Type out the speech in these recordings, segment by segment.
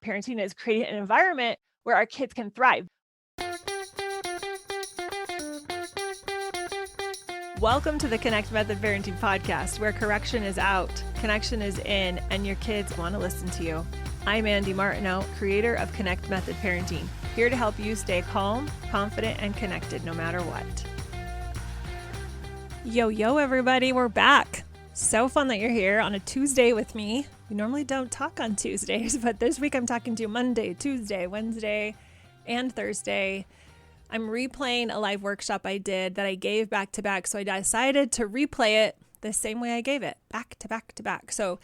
parenting is creating an environment where our kids can thrive. Welcome to the Connect Method Parenting Podcast, where correction is out, connection is in, and your kids want to listen to you. I'm Andy Martineau, creator of Connect Method Parenting, here to help you stay calm, confident, and connected no matter what. Yo, everybody, we're back. So fun that you're here on a Tuesday with me. We normally don't talk on Tuesdays, but this week I'm talking to you Monday, Tuesday, Wednesday, and Thursday. I'm replaying a live workshop I did that I gave back to back. So I decided to replay it the same way I gave it, back to back to back. So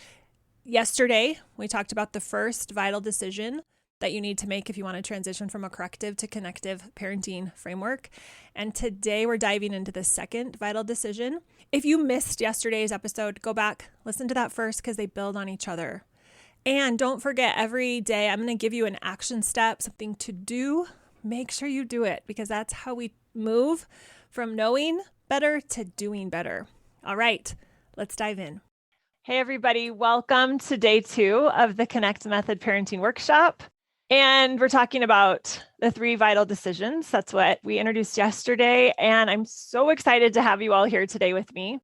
yesterday, we talked about the first vital decision that you need to make if you want to transition from a corrective to connective parenting framework. And today we're diving into the second vital decision. If you missed yesterday's episode, go back, listen to that first because they build on each other. And don't forget, every day I'm going to give you an action step, something to do. Make sure you do it because that's how we move from knowing better to doing better. All right, let's dive in. Hey, everybody. Welcome to day 2 of the Connect Method Parenting Workshop. And we're talking about the 3 vital decisions. That's what we introduced yesterday. And I'm so excited to have you all here today with me.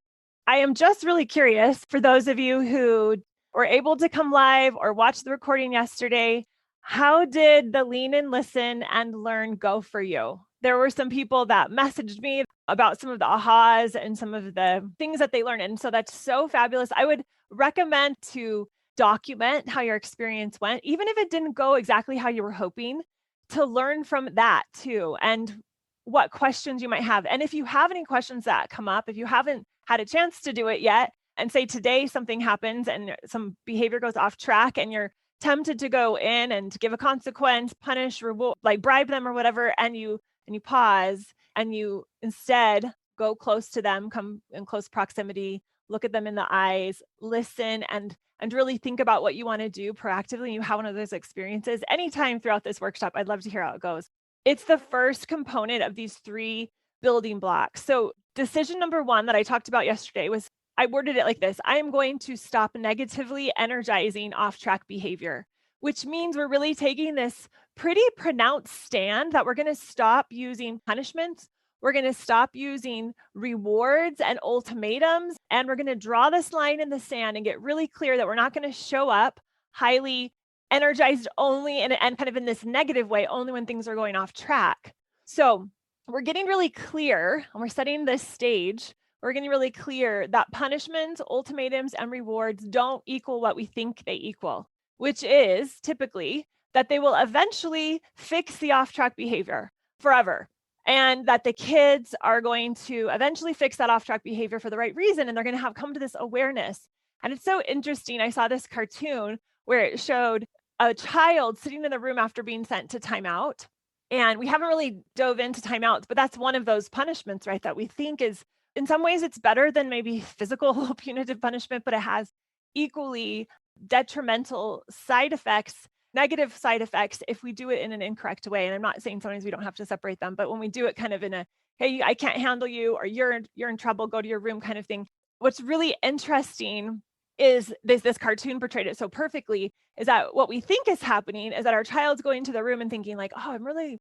I am just really curious for those of you who were able to come live or watch the recording yesterday. How did the lean and listen and learn go for you? There were some people that messaged me about some of the ahas and some of the things that they learned. And so that's so fabulous. I would recommend to document how your experience went, even if it didn't go exactly how you were hoping, to learn from that too, and what questions you might have. And if you have any questions that come up, if you haven't had a chance to do it yet, and say today something happens and some behavior goes off track and you're tempted to go in and give a consequence, punish, reward, like bribe them or whatever, and you pause and you instead go close to them, come in close proximity, look at them in the eyes, listen, and really think about what you want to do proactively. You have one of those experiences anytime throughout this workshop. I'd love to hear how it goes. It's the first component of these 3 building blocks. So decision number 1 that I talked about yesterday was, I worded it like this: I am going to stop negatively energizing off-track behavior, which means we're really taking this pretty pronounced stand that we're going to stop using punishments. We're going to stop using rewards and ultimatums, and we're going to draw this line in the sand and get really clear that we're not going to show up highly energized only and kind of in this negative way, only when things are going off track. So we're getting really clear and we're setting this stage. We're getting really clear that punishments, ultimatums, and rewards don't equal what we think they equal, which is typically that they will eventually fix the off-track behavior forever. And that the kids are going to eventually fix that off-track behavior for the right reason. And they're going to have come to this awareness. And it's so interesting. I saw this cartoon where it showed a child sitting in the room after being sent to timeout. And we haven't really dove into timeouts, but that's one of those punishments, right? That we think is, in some ways, it's better than maybe physical punitive punishment, but it has equally detrimental side effects, negative side effects, if we do it in an incorrect way. And I'm not saying sometimes we don't have to separate them, but when we do it kind of in a, hey, I can't handle you, or you're in trouble, go to your room kind of thing. What's really interesting is this cartoon portrayed it so perfectly, is that what we think is happening is that our child's going to the room and thinking like, oh, I'm really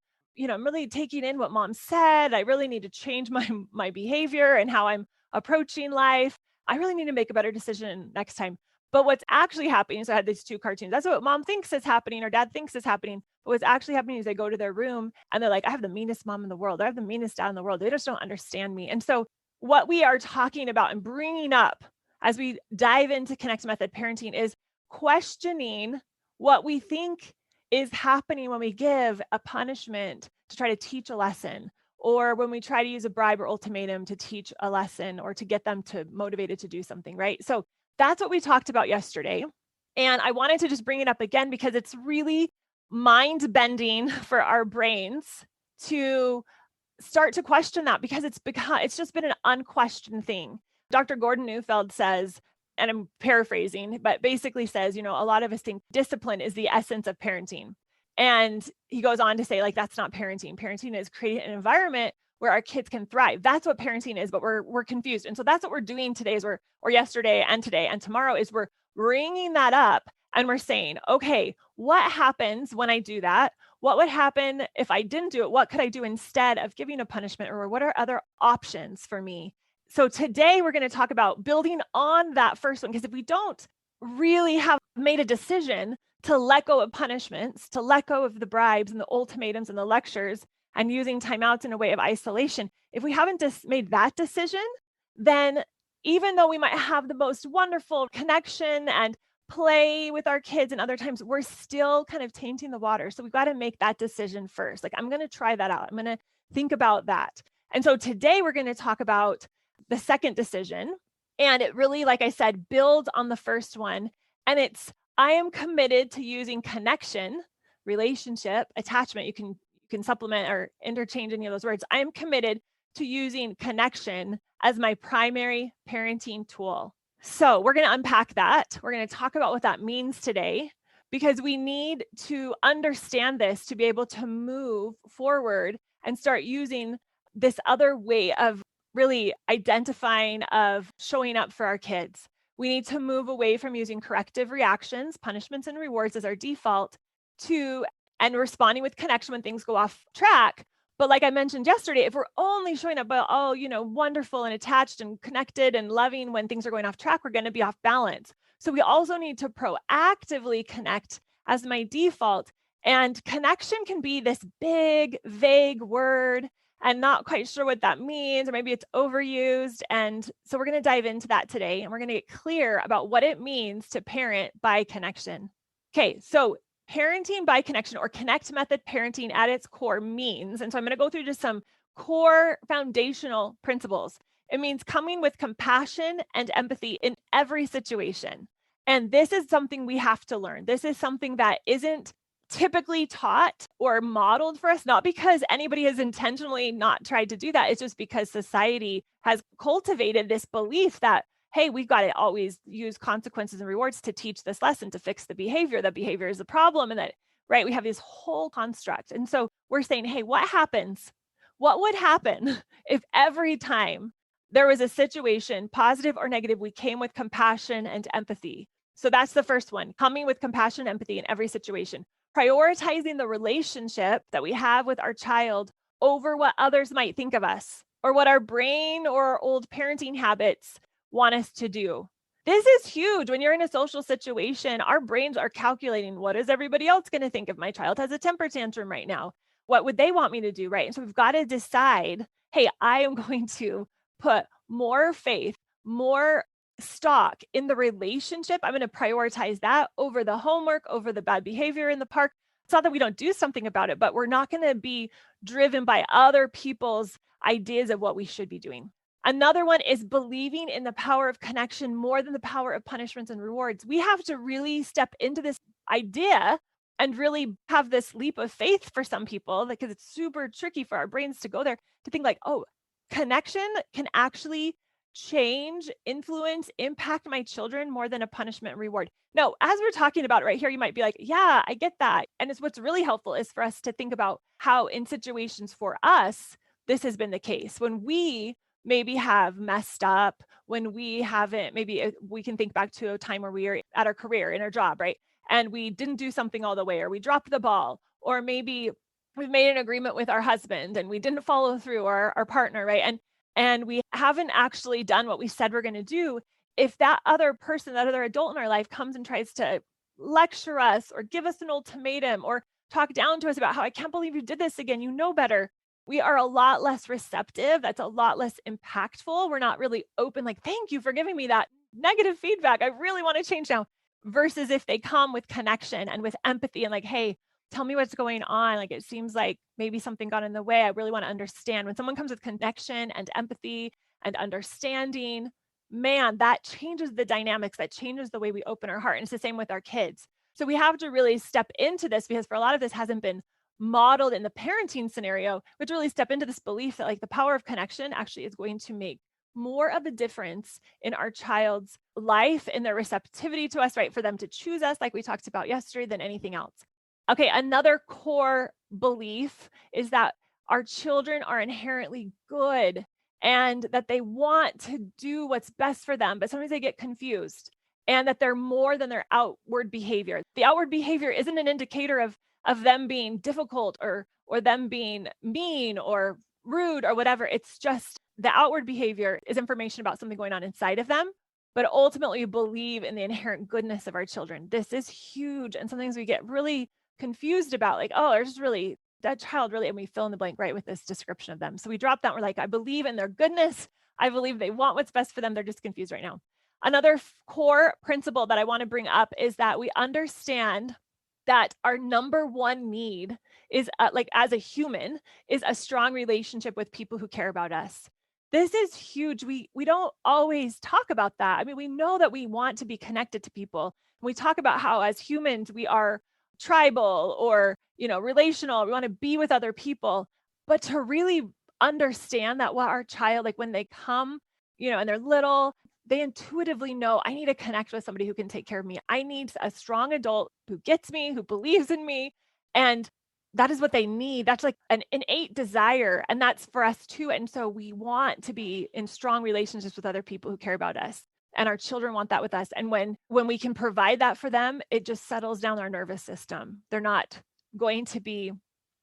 taking in what mom said. I really need to change my behavior and how I'm approaching life. I really need to make a better decision next time. But what's actually happening, so I had these 2 cartoons. That's what mom thinks is happening or dad thinks is happening. But what's actually happening is they go to their room and they're like, I have the meanest mom in the world. I have the meanest dad in the world. They just don't understand me. And so what we are talking about and bringing up as we dive into Connect Method Parenting is questioning what we think is happening when we give a punishment to try to teach a lesson, or when we try to use a bribe or ultimatum to teach a lesson or to get them to motivated to do something, right? So that's what we talked about yesterday. And I wanted to just bring it up again because it's really mind-bending for our brains to start to question that, because it's just been an unquestioned thing. Dr. Gordon Neufeld says, and I'm paraphrasing, but basically says, a lot of us think discipline is the essence of parenting. And he goes on to say, like, that's not parenting. Parenting is creating an environment where our kids can thrive. That's what parenting is, but we're confused. And so that's what we're doing today, or yesterday and today and tomorrow, is we're bringing that up And we're saying, okay, what happens when I do that? What would happen if I didn't do it? What could I do instead of giving a punishment? Or what are other options for me? So today we're going to talk about building on that first one. Because if we don't really have made a decision to let go of punishments, to let go of the bribes and the ultimatums and the lectures and using timeouts in a way of isolation, if we haven't made that decision, then even though we might have the most wonderful connection and play with our kids and other times, we're still kind of tainting the water. So we've got to make that decision first. Like, I'm going to try that out. I'm going to think about that. And so today we're going to talk about the second decision. And it really, like I said, builds on the first one. And it's, I am committed to using connection, relationship, attachment. You can supplement or interchange any of those words. I am committed to using connection as my primary parenting tool. So we're going to unpack that. We're going to talk about what that means today, because we need to understand this to be able to move forward and start using this other way of really identifying, of showing up for our kids. We need to move away from using corrective reactions, punishments and rewards as our default to, and responding with connection when things go off track. But like I mentioned yesterday, if we're only showing up, wonderful and attached and connected and loving when things are going off track, we're going to be off balance. So we also need to proactively connect as my default. And connection can be this big, vague word and not quite sure what that means, or maybe it's overused. And so we're going to dive into that today, and we're going to get clear about what it means to parent by connection. Okay, so parenting by connection, or connect method parenting at its core means, and so I'm going to go through just some core foundational principles. It means coming with compassion and empathy in every situation. And this is something we have to learn. This is something that isn't typically taught or modeled for us, not because anybody has intentionally not tried to do that. It's just because society has cultivated this belief that, hey, we've got to always use consequences and rewards to teach this lesson, to fix the behavior. That behavior is a problem. And that, right, we have this whole construct. And so we're saying, hey, what happens? What would happen if every time there was a situation, positive or negative, we came with compassion and empathy? So that's the first one, coming with compassion and empathy in every situation. Prioritizing the relationship that we have with our child over what others might think of us, or what our brain or old parenting habits want us to do. This is huge. When you're in a social situation, our brains are calculating, what is everybody else going to think if my child has a temper tantrum right now? What would they want me to do, right? And so we've got to decide, hey, I am going to put more faith, more stock in the relationship. I'm going to prioritize that over the homework, over the bad behavior in the park. It's not that we don't do something about it, but we're not going to be driven by other people's ideas of what we should be doing. Another one is believing in the power of connection more than the power of punishments and rewards. We have to really step into this idea and really have this leap of faith for some people, because it's super tricky for our brains to go there, to think like, oh, connection can actually change, influence, impact my children more than a punishment and reward. No, as we're talking about right here, you might be like, yeah, I get that. And it's, what's really helpful is for us to think about how in situations for us, this has been the case. When we maybe have messed up, when we haven't, maybe we can think back to a time where we are at our career, in our job, right? And we didn't do something all the way, or we dropped the ball, or maybe we've made an agreement with our husband and we didn't follow through, or our partner, right? And we haven't actually done what we said we're going to do. If that other person, that other adult in our life comes and tries to lecture us or give us an ultimatum or talk down to us about how, I can't believe you did this again, you know better, we are a lot less receptive. That's a lot less impactful. We're not really open, like, thank you for giving me that negative feedback, I really want to change now. Versus if they come with connection and with empathy and like, hey, tell me what's going on. Like, it seems like maybe something got in the way. I really want to understand. When someone comes with connection and empathy and understanding, man, that changes the dynamics, that changes the way we open our heart. And it's the same with our kids. So we have to really step into this, because for a lot of this hasn't been modeled in the parenting scenario, which really step into this belief that like the power of connection actually is going to make more of a difference in our child's life, in their receptivity to us, right? For them to choose us, like we talked about yesterday, than anything else. Okay, another core belief is that our children are inherently good and that they want to do what's best for them, but sometimes they get confused. and that they're more than their outward behavior. The outward behavior isn't an indicator of them being difficult or them being mean or rude or whatever. It's just the outward behavior is information about something going on inside of them. But ultimately, believe in the inherent goodness of our children. This is huge. And sometimes we get really confused about, like, oh, there's really that child really, and we fill in the blank right with this description of them. So we drop that. We're like, I believe in their goodness. I believe they want what's best for them. They're just confused right now. Another core principle that I want to bring up is that we understand that our number one need is like as a human is a strong relationship with people who care about us. This is huge. We don't always talk about that. I mean, we know that we want to be connected to people. We talk about how as humans we are tribal or, relational. We want to be with other people, but to really understand that what our child, like when they come, and they're little, they intuitively know I need to connect with somebody who can take care of me. I need a strong adult who gets me, who believes in me. And that is what they need. That's like an innate desire. And that's for us too. And so we want to be in strong relationships with other people who care about us. And our children want that with us. And when we can provide that for them, it just settles down our nervous system. They're not going to be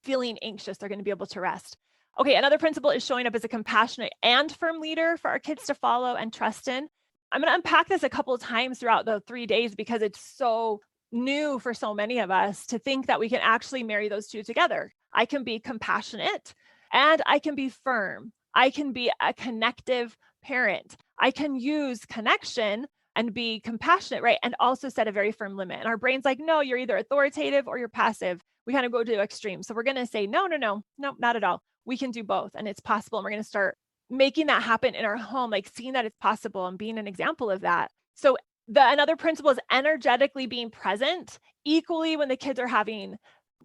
feeling anxious. They're going to be able to rest. Okay, another principle is showing up as a compassionate and firm leader for our kids to follow and trust in. I'm going to unpack this a couple of times throughout the 3 days because it's so new for so many of us to think that we can actually marry those two together. I can be compassionate and I can be firm. I can be a connective parent. I can use connection and be compassionate, right? And also set a very firm limit. And our brain's like, no, you're either authoritative or you're passive. We kind of go to extremes. So we're going to say, no, not at all. We can do both. And it's possible. And we're going to start making that happen in our home, like seeing that it's possible and being an example of that. So another principle is energetically being present equally when the kids are having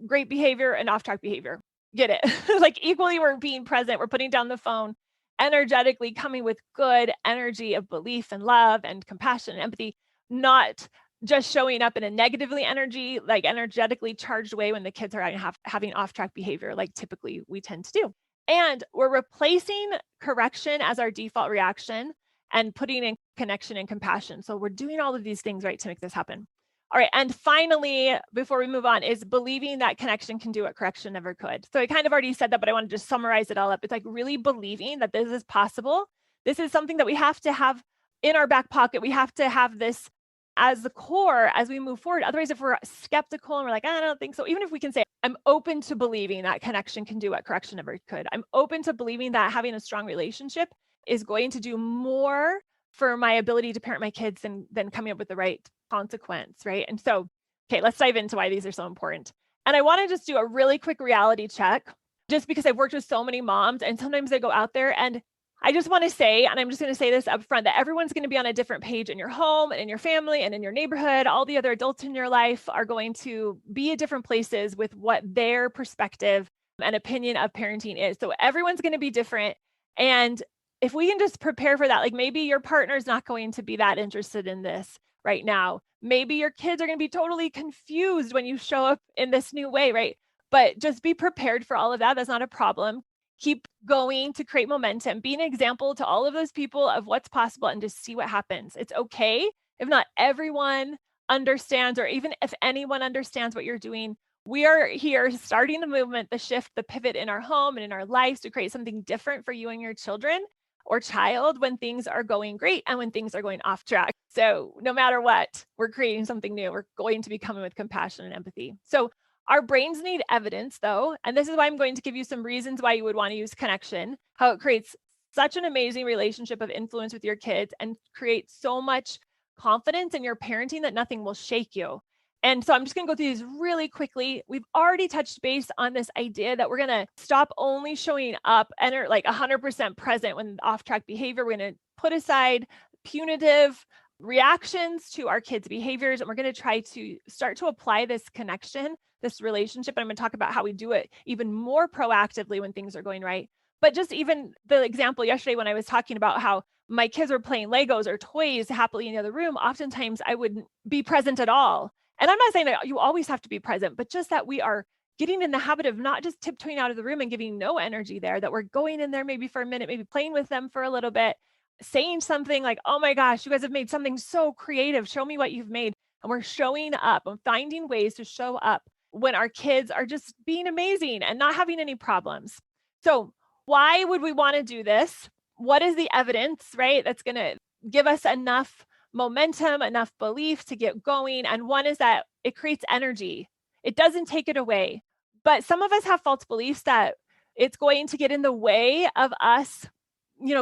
great behavior and off-track behavior. Get it? Like equally we're being present, we're putting down the phone, energetically coming with good energy of belief and love and compassion and empathy, not just showing up in a negatively energetically charged way when the kids are having off-track behavior, like typically we tend to do. And we're replacing correction as our default reaction and putting in connection and compassion. So we're doing all of these things, right, to make this happen. All right. And finally, before we move on, is believing that connection can do what correction never could. So I kind of already said that, but I want to just summarize it all up. It's like really believing that this is possible. This is something that we have to have in our back pocket. We have to have this as the core as we move forward. Otherwise, if we're skeptical and we're like, I don't think so, even if we can say, I'm open to believing that connection can do what correction never could. I'm open to believing that having a strong relationship is going to do more for my ability to parent my kids than coming up with the right consequence, right? And so, okay, let's dive into why these are so important. And I want to just do a really quick reality check, just because I've worked with so many moms and sometimes they go out there and I just want to say, and I'm just going to say this up front, that everyone's going to be on a different page in your home and in your family and in your neighborhood. All the other adults in your life are going to be at different places with what their perspective and opinion of parenting is. So everyone's going to be different. And if we can just prepare for that, like maybe your partner's not going to be that interested in this right now. Maybe your kids are going to be totally confused when you show up in this new way, right? But just be prepared for all of that. That's not a problem. Keep going to create momentum. Be an example to all of those people of what's possible and just see what happens. It's okay if not everyone understands, or even if anyone understands what you're doing. We are here starting the movement, the shift, the pivot in our home and in our lives to create something different for you and your children or child when things are going great and when things are going off track. So no matter what, we're creating something new. We're going to be coming with compassion and empathy. So our brains need evidence, though, and this is why I'm going to give you some reasons why you would want to use connection, how it creates such an amazing relationship of influence with your kids and creates so much confidence in your parenting that nothing will shake you. And so I'm just going to go through these really quickly. We've already touched base on this idea that we're going to stop only showing up and are like 100% present when off-track behavior. We're going to put aside punitive reactions to our kids' behaviors, and we're going to try to start to apply this connection, this relationship. And I'm going to talk about how we do it even more proactively when things are going right. But just even the example yesterday when I was talking about how my kids were playing Legos or toys happily in the other room, oftentimes I wouldn't be present at all. And I'm not saying that you always have to be present, but just that we are getting in the habit of not just tiptoeing out of the room and giving no energy there, that we're going in there maybe for a minute, maybe playing with them for a little bit, saying something like, oh my gosh, you guys have made something so creative. Show me what you've made. And we're showing up and finding ways to show up when our kids are just being amazing and not having any problems. So, why would we want to do this? What is the evidence, right? That's going to give us enough momentum, enough belief to get going. And one is that it creates energy, it doesn't take it away. But some of us have false beliefs that it's going to get in the way of us,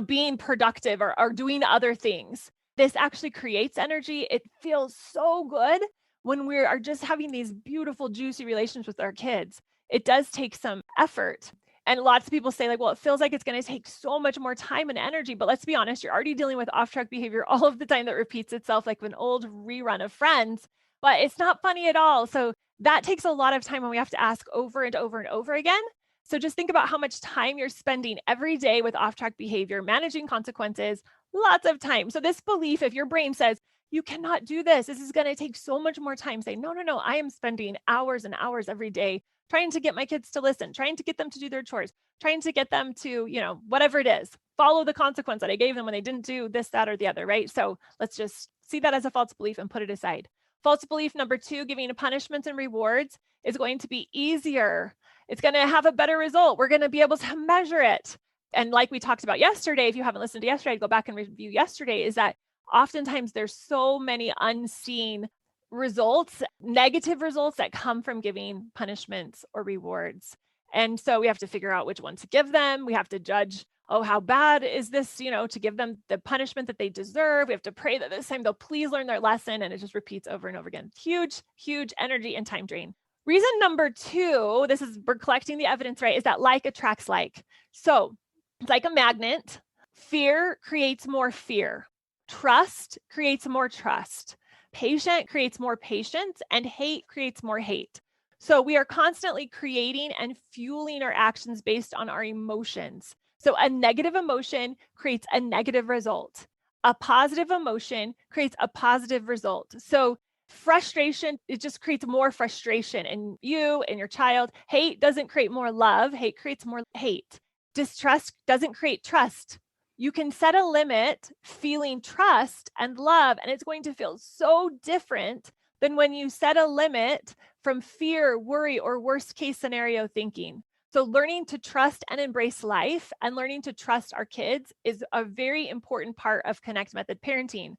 being productive or doing other things. This actually creates energy. It feels so good when we are just having these beautiful, juicy relations with our kids. It does take some effort. And lots of people say, like, well, it feels like it's going to take so much more time and energy. But let's be honest, you're already dealing with off track behavior all of the time that repeats itself like an old rerun of Friends, but it's not funny at all. So that takes a lot of time when we have to ask over and over and over again. So just think about how much time you're spending every day with off track behavior, managing consequences, lots of time. So this belief, if your brain says, you cannot do this, this is going to take so much more time, say, no, no, no, I am spending hours and hours every day trying to get my kids to listen, trying to get them to do their chores, trying to get them to, whatever it is, follow the consequence that I gave them when they didn't do this, that, or the other, right? So let's just see that as a false belief and put it aside. False belief number 2, giving punishments and rewards is going to be easier. It's going to have a better result. We're going to be able to measure it. And like we talked about yesterday, if you haven't listened to yesterday, go back and review yesterday, is that oftentimes there's so many unseen results, negative results that come from giving punishments or rewards. And so we have to figure out which one to give them. We have to judge, oh, how bad is this, to give them the punishment that they deserve. We have to pray that this time they'll please learn their lesson. And it just repeats over and over again. Huge, huge energy and time drain. Reason number 2, we're collecting the evidence, right, is that like attracts like. So it's like a magnet. Fear creates more fear. Trust creates more trust. Patient creates more patience, and hate creates more hate. So we are constantly creating and fueling our actions based on our emotions. So a negative emotion creates a negative result. A positive emotion creates a positive result. So frustration, it just creates more frustration in you and your child. Hate doesn't create more love. Hate creates more hate. Distrust doesn't create trust. You can set a limit feeling trust and love, and it's going to feel so different than when you set a limit from fear, worry, or worst case scenario thinking. So learning to trust and embrace life and learning to trust our kids is a very important part of Connect Method parenting.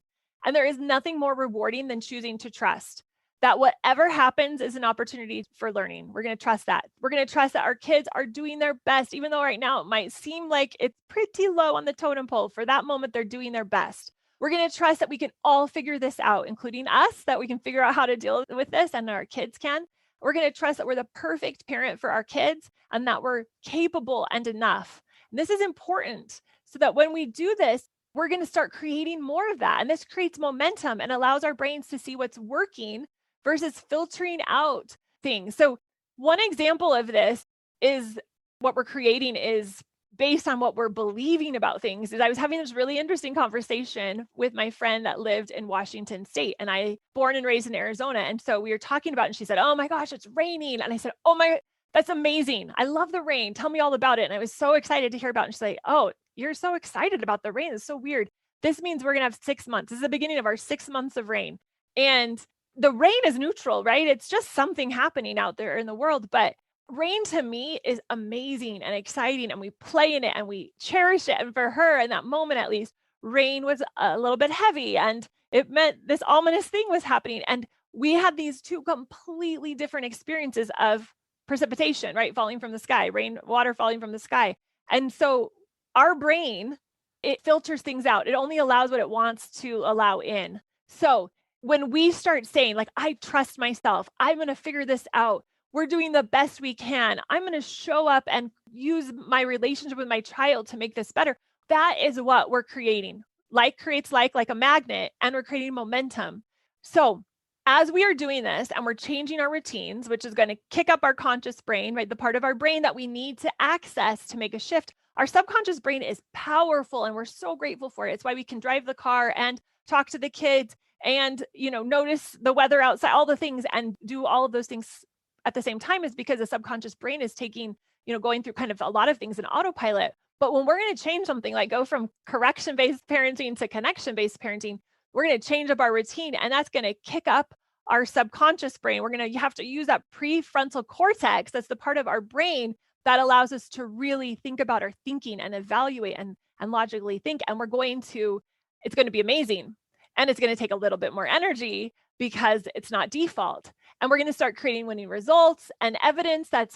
And there is nothing more rewarding than choosing to trust that whatever happens is an opportunity for learning. We're going to trust that. We're going to trust that our kids are doing their best, even though right now it might seem like it's pretty low on the totem pole. For that moment, they're doing their best. We're going to trust that we can all figure this out, including us, that we can figure out how to deal with this and our kids can. We're going to trust that we're the perfect parent for our kids and that we're capable and enough. And this is important so that when we do this, we're going to start creating more of that. And this creates momentum and allows our brains to see what's working versus filtering out things. So one example of this is what we're creating is based on what we're believing about things. Is I was having this really interesting conversation with my friend that lived in Washington State, and I born and raised in Arizona. And so we were talking about it, and she said, oh my gosh, it's raining. And I said, oh my, that's amazing. I love the rain. Tell me all about it. And I was so excited to hear about it. And she's like, oh, you're so excited about the rain. It's so weird. This means we're going to have 6 months. This is the beginning of our 6 months of rain. And the rain is neutral, right? It's just something happening out there in the world. But rain to me is amazing and exciting, and we play in it and we cherish it. And for her, in that moment at least, rain was a little bit heavy and it meant this ominous thing was happening. And we had these 2 completely different experiences of precipitation, right? Falling from the sky, rain, water falling from the sky. And so our brain, it filters things out. It only allows what it wants to allow in. So when we start saying, like, I trust myself, I'm going to figure this out, we're doing the best we can, I'm going to show up and use my relationship with my child to make this better, that is what we're creating. Like creates like a magnet, and we're creating momentum. So as we are doing this and we're changing our routines, which is going to kick up our conscious brain, right? The part of our brain that we need to access to make a shift. Our subconscious brain is powerful, and we're so grateful for it. It's why we can drive the car and talk to the kids and, notice the weather outside, all the things, and do all of those things at the same time, is because the subconscious brain is taking, going through kind of a lot of things in autopilot. But when we're going to change something, like go from correction-based parenting to connection-based parenting, we're going to change up our routine, and that's going to kick up our subconscious brain. We're going to have to use that prefrontal cortex. That's the part of our brain that allows us to really think about our thinking and evaluate and logically think. And it's going to be amazing. And it's going to take a little bit more energy because it's not default. And we're going to start creating winning results and evidence that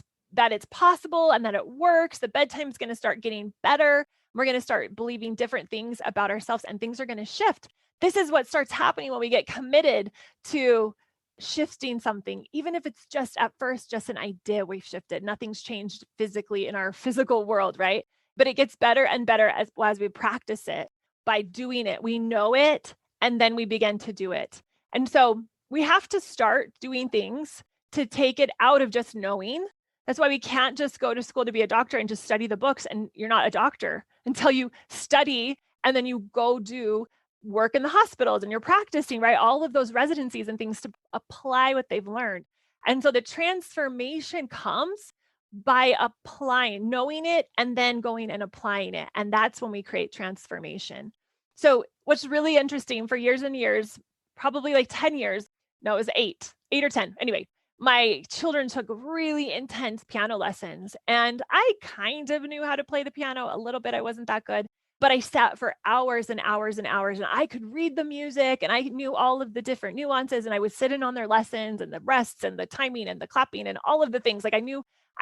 it's possible and that it works. The bedtime is going to start getting better. We're going to start believing different things about ourselves, and things are going to shift. This is what starts happening when we get committed to shifting something, even if it's just at first just an idea we've shifted. Nothing's changed physically in our physical world, right? But it gets better and better as we practice it by doing it. We know it, and then we begin to do it. And so we have to start doing things to take it out of just knowing. That's why we can't just go to school to be a doctor and just study the books, and you're not a doctor until you study and then you go do work in the hospitals and you're practicing, right? All of those residencies and things to apply what they've learned. And so the transformation comes by applying, knowing it, and then going and applying it. And that's when we create transformation. So what's really interesting, for years and years, probably like 10 years, no, it was 8 or 10. Anyway, my children took really intense piano lessons, and I kind of knew how to play the piano a little bit. I wasn't that good, but I sat for hours and hours and hours, and I could read the music, and I knew all of the different nuances, and I would sit in on their lessons and the rests and the timing and the clapping and all of the things. Like I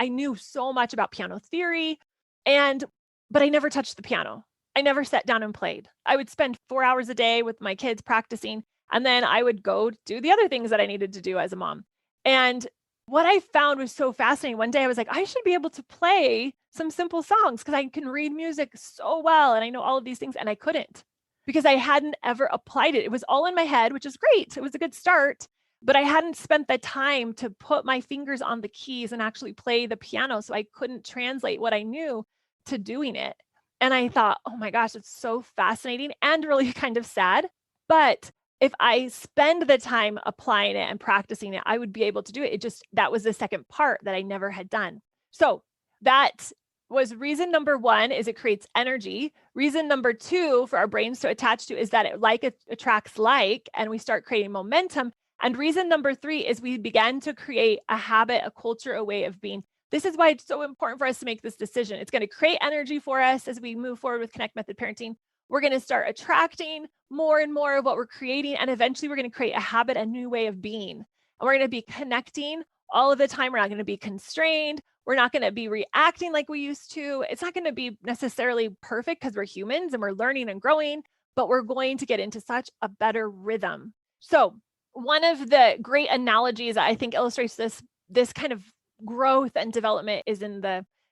knew so much about piano theory, but I never touched the piano. I never sat down and played. I would spend 4 hours a day with my kids practicing, and then I would go do the other things that I needed to do as a mom. And what I found was so fascinating. One day I was like, I should be able to play some simple songs because I can read music so well and I know all of these things, and I couldn't because I hadn't ever applied it. It was all in my head, which is great. It was a good start, but I hadn't spent the time to put my fingers on the keys and actually play the piano. So I couldn't translate what I knew to doing it. And I thought, oh my gosh, it's so fascinating and really kind of sad. But if I spend the time applying it and practicing it, I would be able to do it. That was the second part that I never had done. So that was reason number one, is it creates energy. Reason number two for our brains to attach to is that it attracts like, and we start creating momentum. And reason number three is we began to create a habit, a culture, a way of being. This is why it's so important for us to make this decision. It's going to create energy for us as we move forward with Connect Method Parenting. We're going to start attracting more and more of what we're creating. And eventually we're going to create a habit, a new way of being. And we're going to be connecting all of the time. We're not going to be constrained. We're not going to be reacting like we used to. It's not going to be necessarily perfect because we're humans and we're learning and growing, but we're going to get into such a better rhythm. So one of the great analogies I think illustrates this kind of growth and development is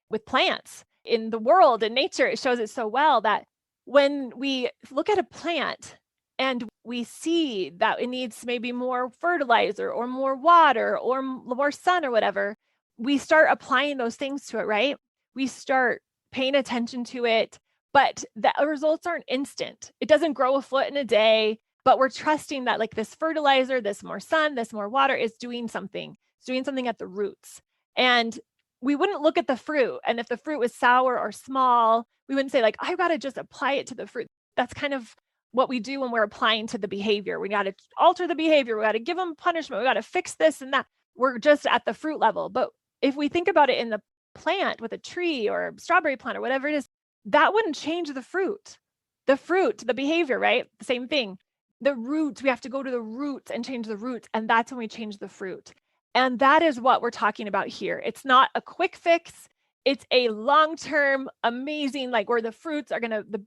with plants. In the world, in nature, it shows it so well that when we look at a plant and we see that it needs maybe more fertilizer or more water or more sun or whatever, we start applying those things to it, right? We start paying attention to it, but the results aren't instant. It doesn't grow a foot in a day, but we're trusting that like this fertilizer, this more sun, this more water is doing something. It's doing something at the roots. And we wouldn't look at the fruit. And if the fruit was sour or small, we wouldn't say like, I've got to just apply it to the fruit. That's kind of what we do when we're applying to the behavior. We got to alter the behavior. We got to give them punishment. We got to fix this and that. We're just at the fruit level. But if we think about it in the plant with a tree or a strawberry plant or whatever it is, that wouldn't change the fruit. The behavior, right? The same thing. The roots, we have to go to the roots and change the roots. And that's when we change the fruit. And that is what we're talking about here. It's not a quick fix. It's a long-term, amazing, like where the fruits are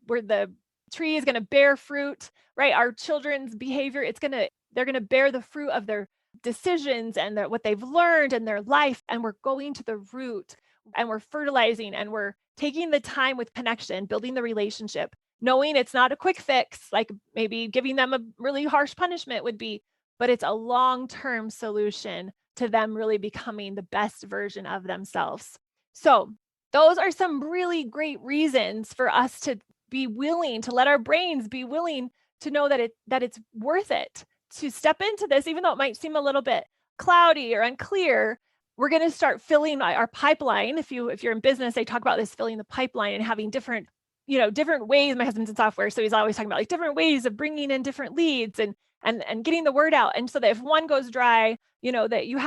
where the tree is going to bear fruit, right? Our children's behavior, they're going to bear the fruit of their decisions and what they've learned in their life. And we're going to the root and we're fertilizing and we're taking the time with connection, building the relationship, knowing it's not a quick fix, like maybe giving them a really harsh punishment would be, but it's a long-term solution to them really becoming the best version of themselves. So those are some really great reasons for us to be willing to let our brains be willing to know that it's worth it to step into this, even though it might seem a little bit cloudy or unclear. we're going to start filling our pipeline. If you're in business, they talk about this, filling the pipeline and having different, different ways. My husband's in software, so he's always talking about like different ways of bringing in different leads and getting the word out. And so that if one goes dry, that you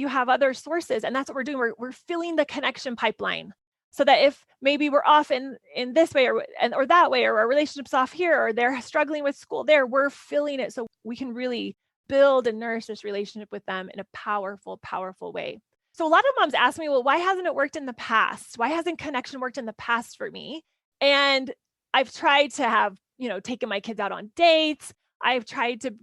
have other sources. And that's what we're doing. We're filling the connection pipeline, so that if maybe we're off in this way or that way, or our relationship's off here, or they're struggling with school there, we're filling it so we can really build and nourish this relationship with them in a powerful, powerful way. So a lot of moms ask me, well, why hasn't it worked in the past? Why hasn't connection worked in the past for me? And I've tried to have, taken my kids out on dates. I've tried to,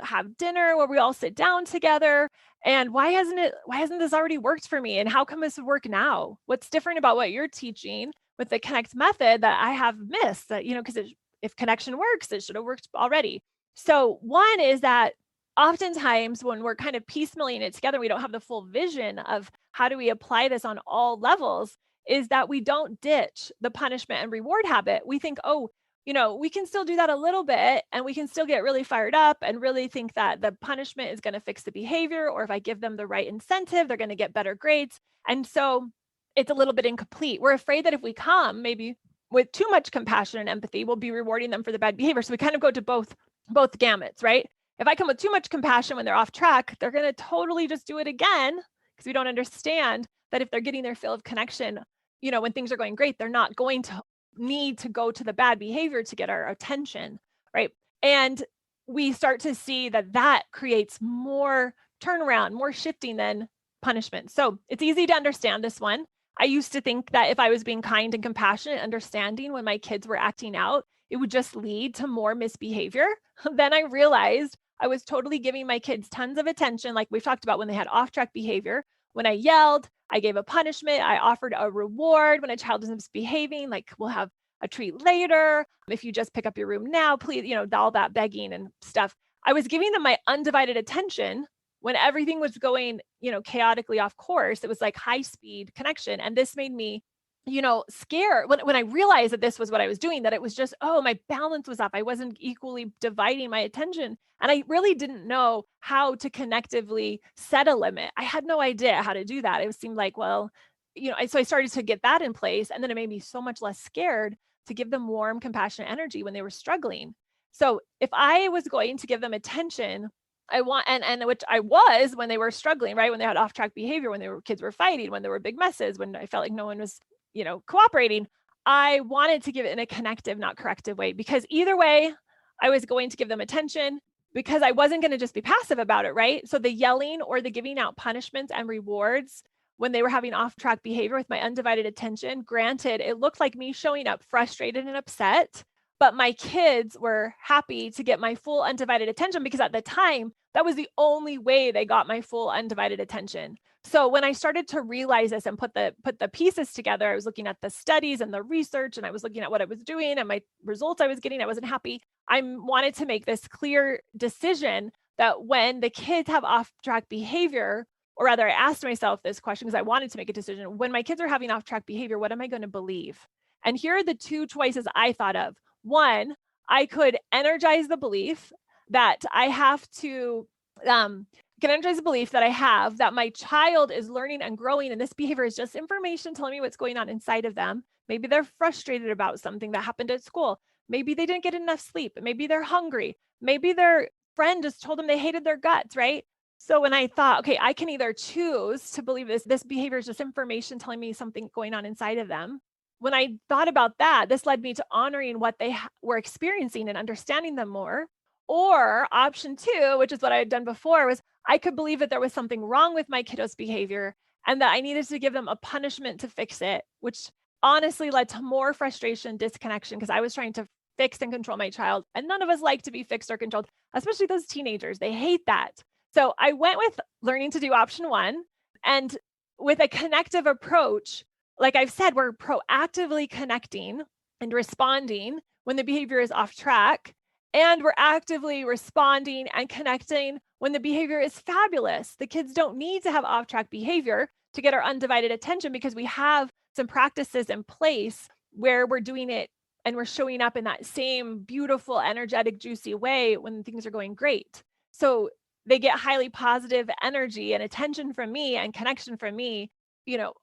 have dinner where we all sit down together. And why hasn't this already worked for me? And how come this would work now? What's different about what you're teaching with the Connect method that I have missed? That, because if connection works, it should have worked already. So one is that oftentimes when we're kind of piecemealing it together, we don't have the full vision of how do we apply this on all levels, is that we don't ditch the punishment and reward habit. We think, oh, we can still do that a little bit and we can still get really fired up and really think that the punishment is going to fix the behavior, or if I give them the right incentive, they're going to get better grades. And so it's a little bit incomplete. We're afraid that if we come maybe with too much compassion and empathy, we'll be rewarding them for the bad behavior. So we kind of go to both gamuts, right? If I come with too much compassion when they're off track, they're going to totally just do it again, because we don't understand that if they're getting their fill of connection, when things are going great, they're not going to need to go to the bad behavior to get our attention, right? And we start to see that creates more turnaround, more shifting than punishment. So it's easy to understand this one. I used to think that if I was being kind and compassionate, understanding when my kids were acting out, it would just lead to more misbehavior. Then I realized I was totally giving my kids tons of attention, like we've talked about when they had off-track behavior. When I yelled, I gave a punishment. I offered a reward when a child is misbehaving, like we'll have a treat later. If you just pick up your room now, please, all that begging and stuff. I was giving them my undivided attention when everything was going, chaotically off course. It was like high speed connection. And this made me, scared when I realized that this was what I was doing, that it was just, oh, my balance was off. I wasn't equally dividing my attention. And I really didn't know how to connectively set a limit. I had no idea how to do that. It seemed like, well, so I started to get that in place. And then it made me so much less scared to give them warm, compassionate energy when they were struggling. So if I was going to give them attention, I want, and which I was when they were struggling, right? When they had off track behavior, when kids were fighting, when there were big messes, when I felt like no one was cooperating, I wanted to give it in a connective, not corrective way, because either way, I was going to give them attention, because I wasn't going to just be passive about it, right? So the yelling or the giving out punishments and rewards when they were having off-track behavior with my undivided attention, granted, it looked like me showing up frustrated and upset, but my kids were happy to get my full undivided attention, because at the time, that was the only way they got my full undivided attention. So when I started to realize this and put the pieces together, I was looking at the studies and the research, and I was looking at what I was doing and my results I was getting. I wasn't happy. I wanted to make this clear decision that when the kids have off-track behavior, or rather I asked myself this question because I wanted to make a decision, when my kids are having off-track behavior, what am I going to believe? And here are the two choices I thought of. One, I could energize the belief that I have to can energize the belief that I have that my child is learning and growing, and this behavior is just information telling me what's going on inside of them. Maybe they're frustrated about something that happened at school. Maybe they didn't get enough sleep. Maybe they're hungry. Maybe their friend just told them they hated their guts, right? So when I thought, okay, I can either choose to believe this behavior is just information telling me something going on inside of them. When I thought about that, this led me to honoring what they were experiencing and understanding them more. Or option two, which is what I had done before, was I could believe that there was something wrong with my kiddo's behavior and that I needed to give them a punishment to fix it, which honestly led to more frustration, disconnection, because I was trying to fix and control my child. And none of us like to be fixed or controlled, especially those teenagers. They hate that. So I went with learning to do option one. And with a connective approach, like I've said, we're proactively connecting and responding when the behavior is off track. And we're actively responding and connecting when the behavior is fabulous. The kids don't need to have off-track behavior to get our undivided attention, because we have some practices in place where we're doing it and we're showing up in that same beautiful, energetic, juicy way when things are going great. So they get highly positive energy and attention from me and connection from me,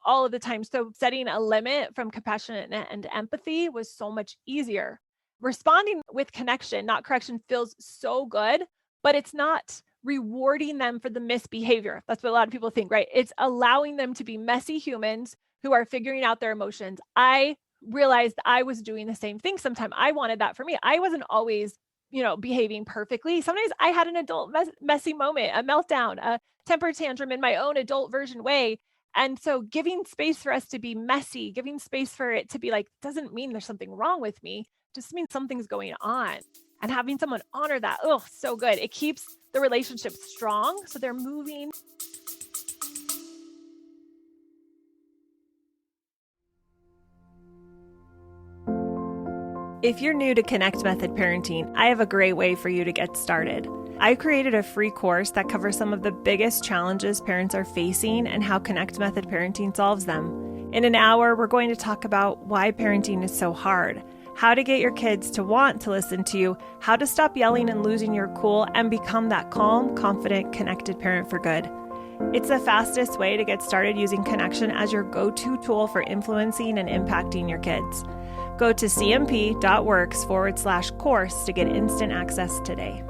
all of the time. So setting a limit from compassion and empathy was so much easier. Responding with connection, not correction, feels so good, but it's not rewarding them for the misbehavior. That's what a lot of people think, right? It's allowing them to be messy humans who are figuring out their emotions. I realized I was doing the same thing sometime. I wanted that for me. I wasn't always, behaving perfectly. Sometimes I had an adult messy moment, a meltdown, a temper tantrum in my own adult version way. And so giving space for us to be messy, giving space for it to be like, doesn't mean there's something wrong with me, just means something's going on. And having someone honor that, oh, so good. It keeps the relationship strong. So they're moving. If you're new to Connect Method Parenting, I have a great way for you to get started. I created a free course that covers some of the biggest challenges parents are facing and how Connect Method Parenting solves them. In an hour, we're going to talk about why parenting is so hard, how to get your kids to want to listen to you, how to stop yelling and losing your cool, and become that calm, confident, connected parent for good. It's the fastest way to get started using connection as your go-to tool for influencing and impacting your kids. Go to cmp.works/course to get instant access today.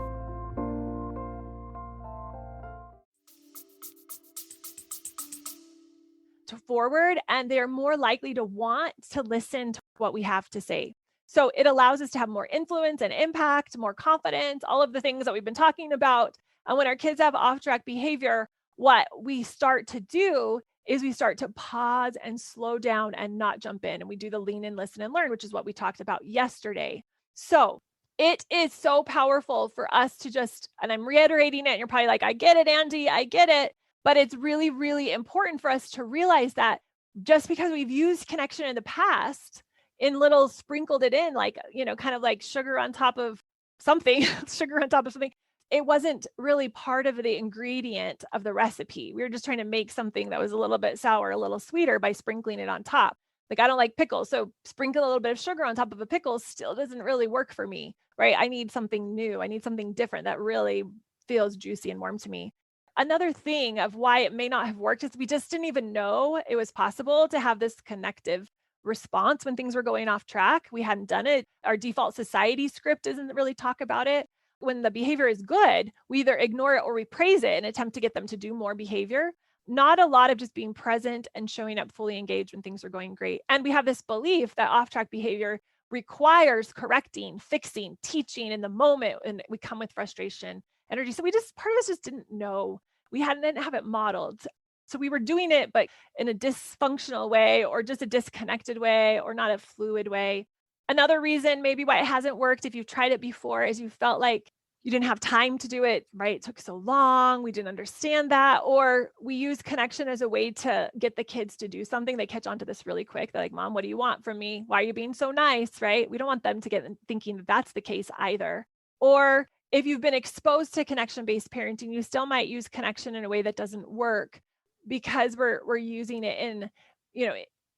To forward, and they're more likely to want to listen to what we have to say. So it allows us to have more influence and impact, more confidence, all of the things that we've been talking about. And when our kids have off-track behavior, what we start to do is we start to pause and slow down and not jump in. And we do the lean in, listen, and learn, which is what we talked about yesterday. So it is so powerful for us to just, and I'm reiterating it, and you're probably like, I get it, Andy, I get it. But it's really, really important for us to realize that just because we've used connection in the past in little sprinkled it in, like, kind of like sugar on top of something, sugar on top of something, it wasn't really part of the ingredient of the recipe. We were just trying to make something that was a little bit sour, a little sweeter by sprinkling it on top. Like, I don't like pickles, so sprinkle a little bit of sugar on top of a pickle still doesn't really work for me, right? I need something new. I need something different that really feels juicy and warm to me. Another thing of why it may not have worked is we just didn't even know it was possible to have this connective response when things were going off track. We hadn't done it. Our default society script doesn't really talk about it. When the behavior is good, we either ignore it or we praise it and attempt to get them to do more behavior. Not a lot of just being present and showing up fully engaged when things are going great. And we have this belief that off-track behavior requires correcting, fixing, teaching in the moment, and we come with frustration, energy. So part of us just didn't know. Didn't have it modeled. So we were doing it, but in a dysfunctional way or just a disconnected way or not a fluid way. Another reason maybe why it hasn't worked if you've tried it before is you felt like you didn't have time to do it, right? It took so long. We didn't understand that. Or we use connection as a way to get the kids to do something. They catch on to this really quick. They're like, Mom, what do you want from me? Why are you being so nice, right? We don't want them to get thinking that that's the case either. Or if you've been exposed to connection-based parenting, you still might use connection in a way that doesn't work because we're using it in,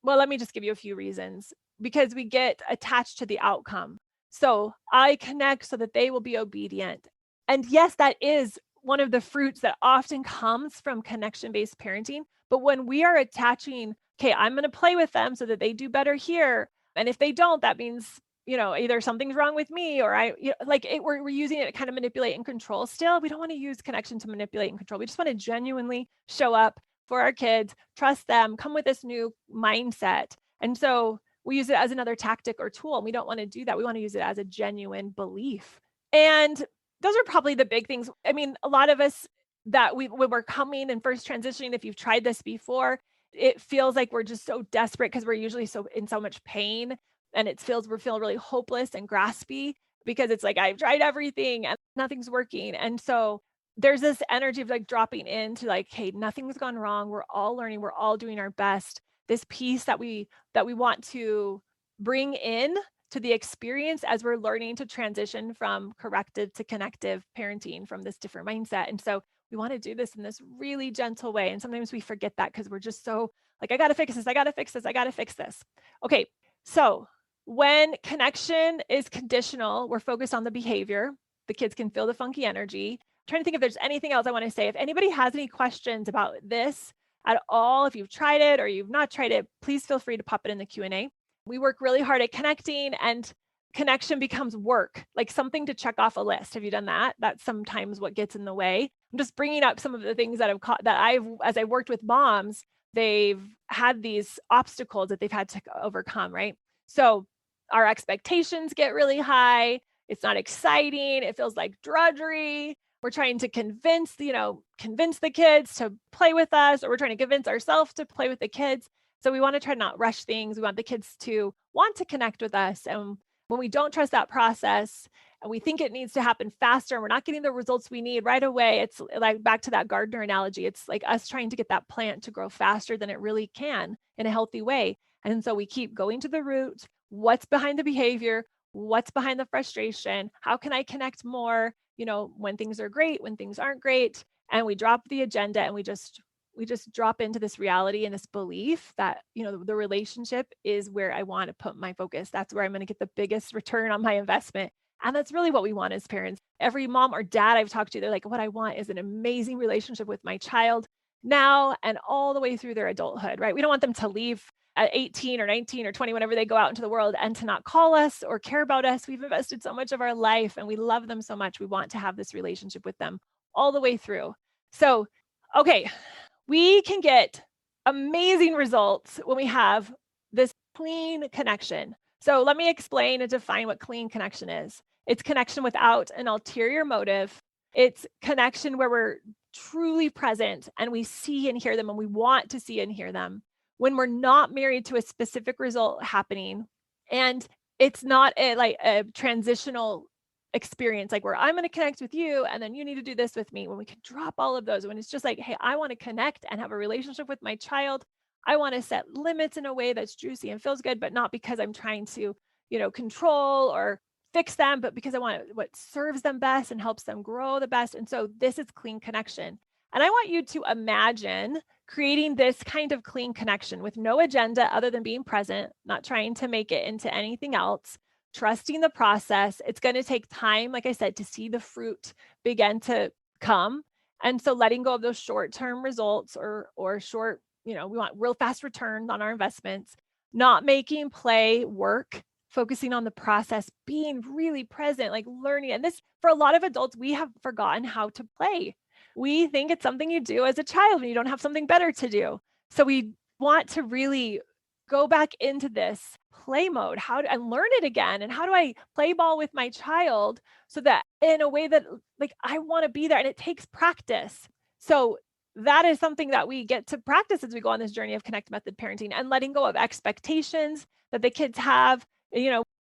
well, let me just give you a few reasons. Because we get attached to the outcome. So I connect so that they will be obedient. And yes, that is one of the fruits that often comes from connection-based parenting. But when we are attaching, okay, I'm going to play with them so that they do better here. And if they don't, that means, either something's wrong with me or we're using it to kind of manipulate and control still. We don't want to use connection to manipulate and control. We just want to genuinely show up for our kids, trust them, come with this new mindset. And so we use it as another tactic or tool. And we don't want to do that. We want to use it as a genuine belief. And those are probably the big things. I mean, a lot of us when we're coming and first transitioning, if you've tried this before, it feels like we're just so desperate because we're usually in so much pain. And we're feeling really hopeless and graspy because it's like, I've tried everything and nothing's working. And so there's this energy of like dropping into like, hey, nothing's gone wrong. We're all learning. We're all doing our best. This piece that we want to bring in to the experience as we're learning to transition from corrective to connective parenting from this different mindset. And so we want to do this in this really gentle way. And sometimes we forget that because we're just so like, I got to fix this. I got to fix this. I got to fix this. Okay. So when connection is conditional, we're focused on the behavior. The kids can feel the funky energy. trying to think if there's anything else I want to say. If anybody has any questions about this at all, if you've tried it or you've not tried it, please feel free to pop it in the Q&A. We work really hard at connecting, and connection becomes work, like something to check off a list. Have you done that? That's sometimes what gets in the way. I'm just bringing up some of the things that as I worked with moms, they've had these obstacles that they've had to overcome, right? So our expectations get really high. It's not exciting. It feels like drudgery. We're trying to convince the kids to play with us, or we're trying to convince ourselves to play with the kids. So we want to try to not rush things. We want the kids to want to connect with us. And when we don't trust that process and we think it needs to happen faster and we're not getting the results we need right away, it's like back to that gardener analogy. It's like us trying to get that plant to grow faster than it really can in a healthy way. And so we keep going to the root. What's behind the behavior? What's behind the frustration? How can I connect more, when things are great, when things aren't great? And we drop the agenda and we just drop into this reality and this belief that, the relationship is where I want to put my focus. That's where I'm going to get the biggest return on my investment. And that's really what we want as parents. Every mom or dad I've talked to, they're like, what I want is an amazing relationship with my child now and all the way through their adulthood, right? We don't want them to leave at 18 or 19 or 20, whenever they go out into the world, and to not call us or care about us. We've invested so much of our life and we love them so much. We want to have this relationship with them all the way through. So, okay, we can get amazing results when we have this clean connection. So let me explain and define what clean connection is. It's connection without an ulterior motive. It's connection where we're truly present and we see and hear them, and we want to see and hear them. When we're not married to a specific result happening, and it's not a transitional experience, like where I'm going to connect with you and then you need to do this with me. When we can drop all of those, when it's just like, hey, I want to connect and have a relationship with my child. I want to set limits in a way that's juicy and feels good, but not because I'm trying to, control or fix them, but because I want what serves them best and helps them grow the best. And so this is clean connection. And I want you to imagine creating this kind of clean connection with no agenda other than being present, not trying to make it into anything else, trusting the process. It's going to take time, like I said, to see the fruit begin to come. And so letting go of those short-term results or short, we want real fast returns on our investments, not making play work, focusing on the process, being really present, like learning. And this, for a lot of adults, we have forgotten how to play. We think it's something you do as a child when you don't have something better to do. So we want to really go back into this play mode, and learn it again. And how do I play ball with my child so that in a way that like I want to be there, and it takes practice. So that is something that we get to practice as we go on this journey of connect method parenting, and letting go of expectations that the kids have.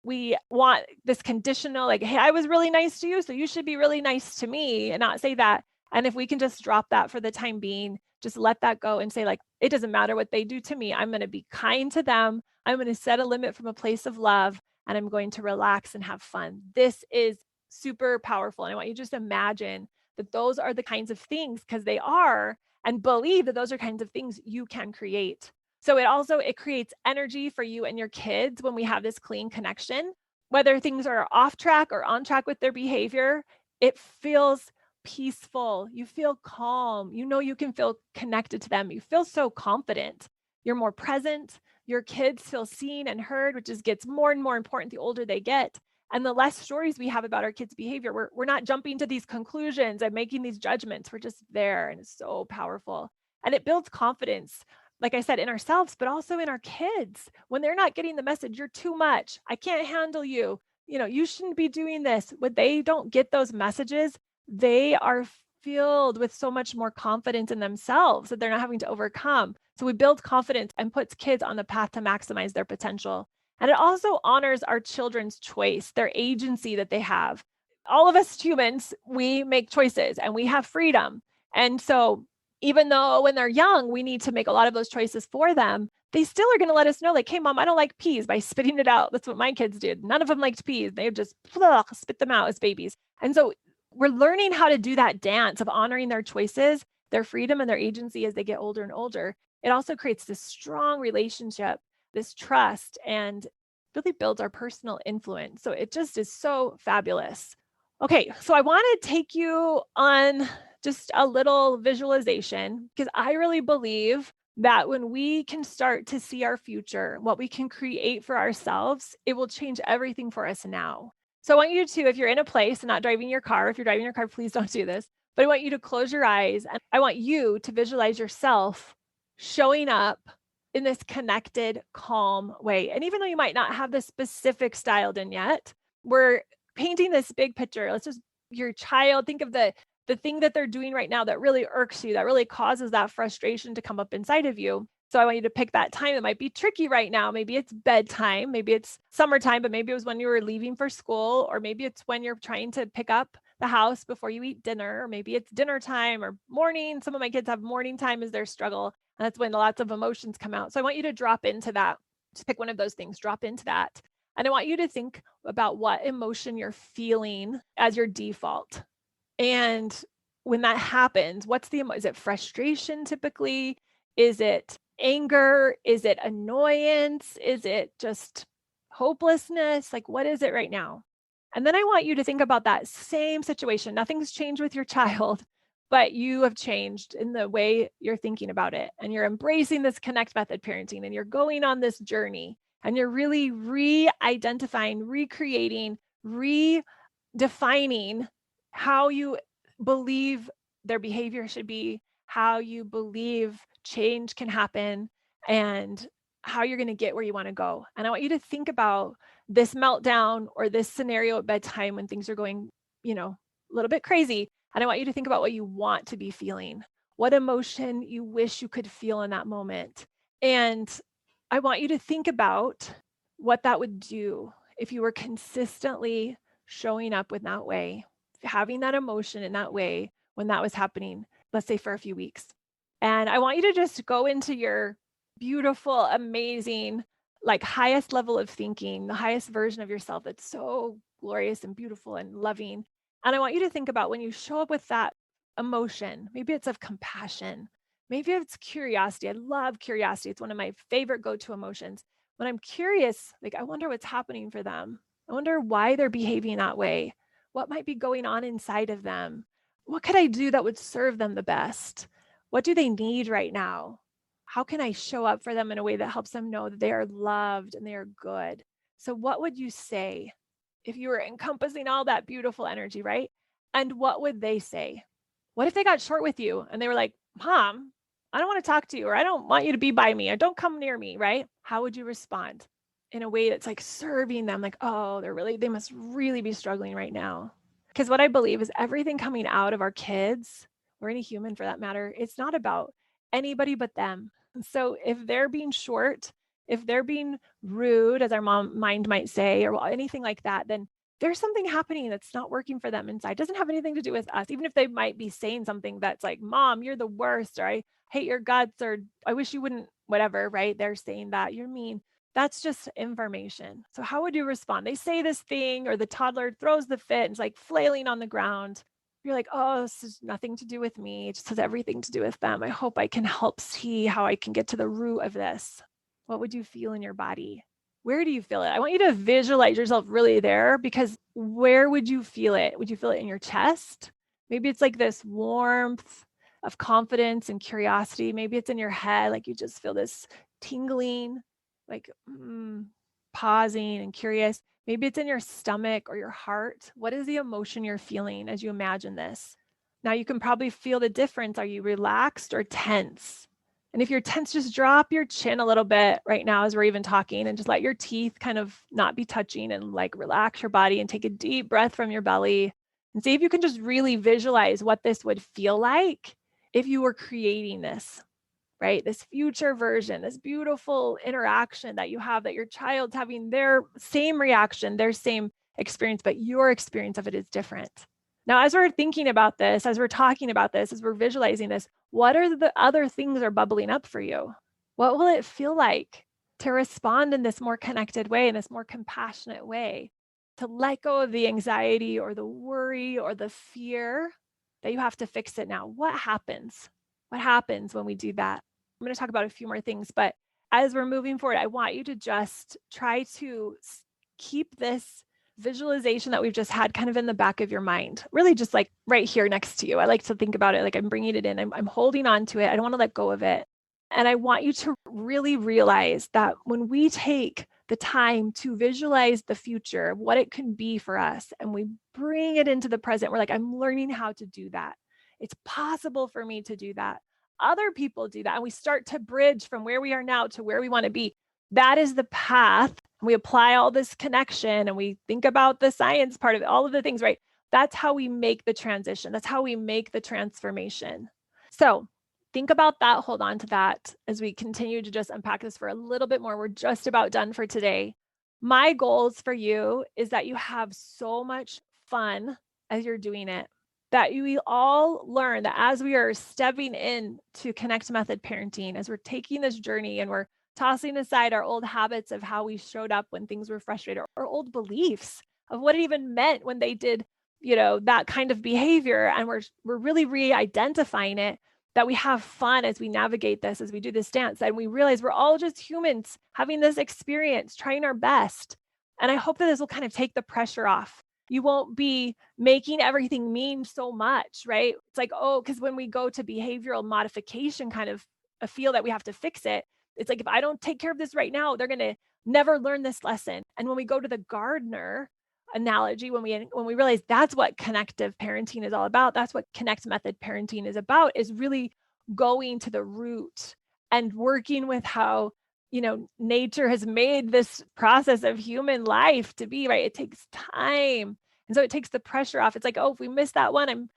We want this conditional, like, hey, I was really nice to you, so you should be really nice to me, and not say that. And if we can just drop that for the time being, just let that go and say, like, it doesn't matter what they do to me. I'm going to be kind to them. I'm going to set a limit from a place of love, and I'm going to relax and have fun. This is super powerful. And I want you to just imagine that those are the kinds of things, because they are, and believe that those are kinds of things you can create. So it creates energy for you and your kids when we have this clean connection, whether things are off track or on track with their behavior. It feels peaceful. You feel calm. You can feel connected to them. You feel so confident. You're more present. Your kids feel seen and heard, which gets more and more important the older they get. And the less stories we have about our kids' behavior, we're not jumping to these conclusions and making these judgments. We're just there, and it's so powerful. And it builds confidence, like I said, in ourselves, but also in our kids. When they're not getting the message, you're too much, I can't handle you, you shouldn't be doing this. When they don't get those messages, they are filled with so much more confidence in themselves that they're not having to overcome. So we build confidence and puts kids on the path to maximize their potential. And it also honors our children's choice, their agency that they have. All of us humans, we make choices and we have freedom. And so even though when they're young, we need to make a lot of those choices for them, they still are going to let us know, like, hey, mom, I don't like peas, by spitting it out. That's what my kids did. None of them liked peas. They would just spit them out as babies. And so we're learning how to do that dance of honoring their choices, their freedom, and their agency as they get older and older. It also creates this strong relationship, this trust, and really builds our personal influence. So it just is so fabulous. Okay, so I want to take you on just a little visualization because I really believe that when we can start to see our future, what we can create for ourselves, it will change everything for us now. So I want you to, if you're in a place and not driving your car, if you're driving your car, please don't do this. But I want you to close your eyes and I want you to visualize yourself showing up in this connected, calm way. And even though you might not have the specifics dialed in yet, we're painting this big picture. Let's just your child, think of the thing that they're doing right now that really irks you, that really causes that frustration to come up inside of you. So I want you to pick that time. It might be tricky right now. Maybe it's bedtime, maybe it's summertime, but maybe it was when you were leaving for school, or maybe it's when you're trying to pick up the house before you eat dinner, or maybe it's dinner time or morning. Some of my kids have morning time as their struggle. And that's when lots of emotions come out. So I want you to drop into that. Just pick one of those things, drop into that. And I want you to think about what emotion you're feeling as your default. And when that happens, what's is it frustration typically? Is it anger? Is it annoyance? Is it just hopelessness? Like, what is it right now? And then I want you to think about that same situation. Nothing's changed with your child, but you have changed in the way you're thinking about it. And you're embracing this connect method parenting and you're going on this journey and you're really re-identifying, recreating, redefining how you believe their behavior should be, how you believe change can happen, and how you're going to get where you want to go. And I want you to think about this meltdown or this scenario at bedtime when things are going, a little bit crazy. And I want you to think about what you want to be feeling, what emotion you wish you could feel in that moment. And I want you to think about what that would do if you were consistently showing up in that way, having that emotion in that way when that was happening, let's say for a few weeks. And I want you to just go into your beautiful, amazing, like highest level of thinking, the highest version of yourself that's so glorious and beautiful and loving. And I want you to think about when you show up with that emotion, maybe it's of compassion, maybe it's curiosity. I love curiosity. It's one of my favorite go-to emotions. When I'm curious, like I wonder what's happening for them. I wonder why they're behaving that way. What might be going on inside of them? What could I do that would serve them the best? What do they need right now? How can I show up for them in a way that helps them know that they are loved and they are good? So, what would you say if you were encompassing all that beautiful energy, right? And what would they say? What if they got short with you and they were like, Mom, I don't want to talk to you, or I don't want you to be by me, or don't come near me, right? How would you respond in a way that's like serving them, like, oh, they must really be struggling right now? Because what I believe is everything coming out of our kids, or any human for that matter, it's not about anybody but them. And so if they're being short, if they're being rude, as our mind might say, or anything like that, then there's something happening that's not working for them inside. It doesn't have anything to do with us, even if they might be saying something that's like, Mom, you're the worst, or I hate your guts, or I wish you wouldn't, whatever, right? They're saying that you're mean. That's just information. So how would you respond? They say this thing, or the toddler throws the fit and is like flailing on the ground. You're like, oh, this has nothing to do with me. It just has everything to do with them. I hope I can help see how I can get to the root of this. What would you feel in your body? Where do you feel it? I want you to visualize yourself really there, because where would you feel it? Would you feel it in your chest? Maybe it's like this warmth of confidence and curiosity. Maybe it's in your head, like you just feel this tingling, like pausing and curious. Maybe it's in your stomach or your heart. What is the emotion you're feeling as you imagine this? Now you can probably feel the difference. Are you relaxed or tense? And if you're tense, just drop your chin a little bit right now as we're even talking, and just let your teeth kind of not be touching, and like relax your body and take a deep breath from your belly, and see if you can just really visualize what this would feel like if you were creating this, right? This future version, this beautiful interaction that you have, that your child's having their same reaction, their same experience, but your experience of it is different. Now, as we're thinking about this, as we're talking about this, as we're visualizing this, what are the other things are bubbling up for you? What will it feel like to respond in this more connected way, in this more compassionate way, to let go of the anxiety or the worry or the fear that you have to fix it now? What happens? What happens when we do that? I'm going to talk about a few more things, but as we're moving forward, I want you to just try to keep this visualization that we've just had kind of in the back of your mind, really just like right here next to you. I like to think about it like I'm bringing it in, I'm holding on to it. I don't want to let go of it. And I want you to really realize that when we take the time to visualize the future, what it can be for us, and we bring it into the present, we're like, I'm learning how to do that. It's possible for me to do that. Other people do that. And we start to bridge from where we are now to where we want to be. That is the path. We apply all this connection and we think about the science part of it, all of the things, right? That's how we make the transition. That's how we make the transformation. So think about that. Hold on to that as we continue to just unpack this for a little bit more. We're just about done for today. My goals for you is that you have so much fun as you're doing it, that we all learn that as we are stepping in to Connect Method Parenting, as we're taking this journey and we're tossing aside our old habits of how we showed up when things were frustrated, or old beliefs of what it even meant when they did, that kind of behavior. And we're really re-identifying it, that we have fun as we navigate this, as we do this dance, and we realize we're all just humans having this experience, trying our best. And I hope that this will kind of take the pressure off. You won't be making everything mean so much, right? It's like, oh, because when we go to behavioral modification, kind of a feel that we have to fix it, it's like, if I don't take care of this right now, they're going to never learn this lesson. And when we go to the gardener analogy, when we realize that's what connective parenting is all about, that's what Connect Method Parenting is about, is really going to the root and working with how nature has made this process of human life to be, right? It takes time. And so it takes the pressure off. It's like, oh, if we miss that one,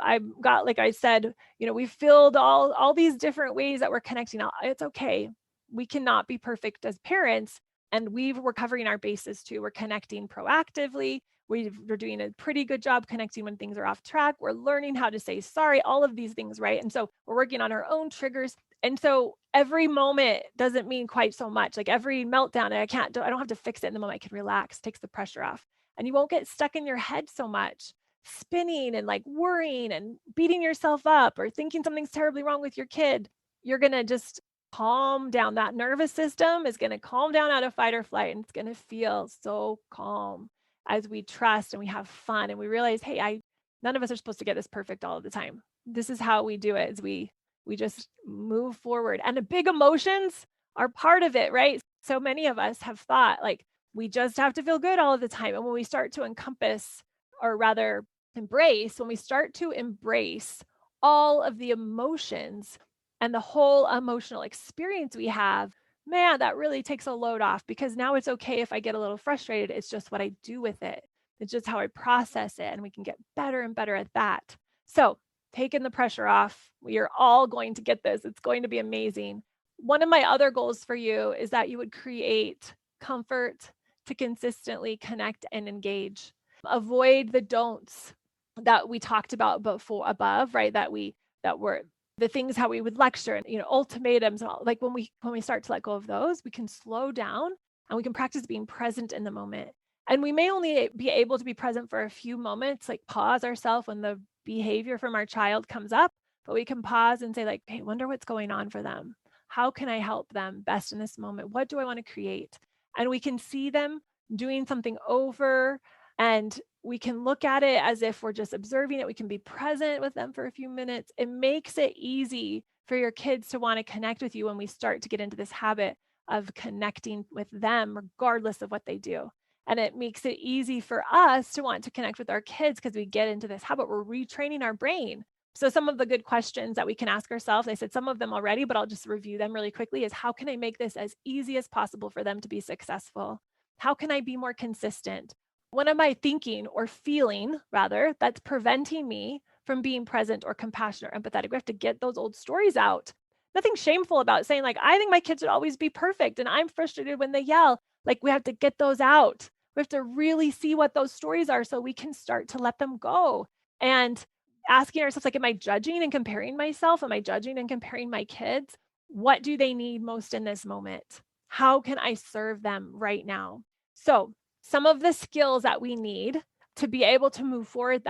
I've got, like I said, we filled all these different ways that we're connecting. It's okay. We cannot be perfect as parents. And we're covering our bases too. We're connecting proactively. We're doing a pretty good job connecting when things are off track. We're learning how to say sorry, all of these things, right? And so we're working on our own triggers. And so every moment doesn't mean quite so much. Like every meltdown, I don't have to fix it in the moment. I can relax, takes the pressure off. And you won't get stuck in your head so much, spinning and like worrying and beating yourself up or thinking something's terribly wrong with your kid. You're going to just calm down. That nervous system is going to calm down out of fight or flight, and it's going to feel so calm as we trust and we have fun and we realize, hey, none of us are supposed to get this perfect all of the time. This is how we do it, is we just move forward. And the big emotions are part of it, right? So many of us have thought like we just have to feel good all of the time. And when we start to encompass, or rather embrace, when we start to embrace all of the emotions and the whole emotional experience we have, man, that really takes a load off, because now it's okay if I get a little frustrated. It's just what I do with it. It's just how I process it. And we can get better and better at that. So taking the pressure off, we are all going to get this. It's going to be amazing. One of my other goals for you is that you would create comfort to consistently connect and engage. Avoid the don'ts that we talked about above, right? That were the things how we would lecture and ultimatums and all. Like when we start to let go of those, we can slow down and we can practice being present in the moment. And we may only be able to be present for a few moments, like pause ourselves when the behavior from our child comes up, but we can pause and say like, hey, wonder what's going on for them. How can I help them best in this moment? What do I want to create? And we can see them doing something over, and we can look at it as if we're just observing it. We can be present with them for a few minutes. It makes it easy for your kids to want to connect with you when we start to get into this habit of connecting with them, regardless of what they do. And it makes it easy for us to want to connect with our kids because we get into this habit. We're retraining our brain. So some of the good questions that we can ask ourselves, I said some of them already, but I'll just review them really quickly, is how can I make this as easy as possible for them to be successful? How can I be more consistent? What am I thinking or feeling, rather, that's preventing me from being present or compassionate or empathetic? We have to get those old stories out. Nothing shameful about saying like, I think my kids would always be perfect and I'm frustrated when they yell. Like we have to get those out. We have to really see what those stories are so we can start to let them go. And asking ourselves, like, am I judging and comparing myself? Am I judging and comparing my kids? What do they need most in this moment? How can I serve them right now? So some of the skills that we need to be able to move forward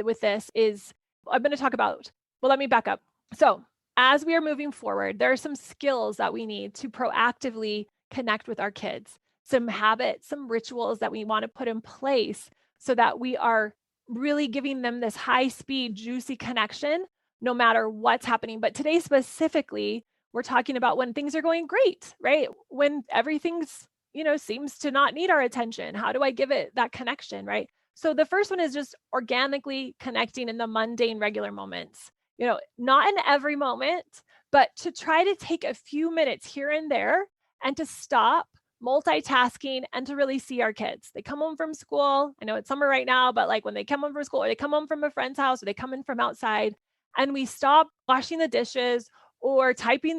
with this is, I'm going to talk about, well, let me back up. So as we are moving forward, there are some skills that we need to proactively connect with our kids. some habits, some rituals that we want to put in place so that we are really giving them this high speed, juicy connection no matter what's happening. But today specifically, we're talking about when things are going great, right? When everything's, seems to not need our attention. How do I give it that connection, right? So the first one is just organically connecting in the mundane, regular moments. Not in every moment, but to try to take a few minutes here and there and to stop multitasking and to really see our kids. They come home from school. I know it's summer right now, but like when they come home from school or they come home from a friend's house or they come in from outside and we stop washing the dishes or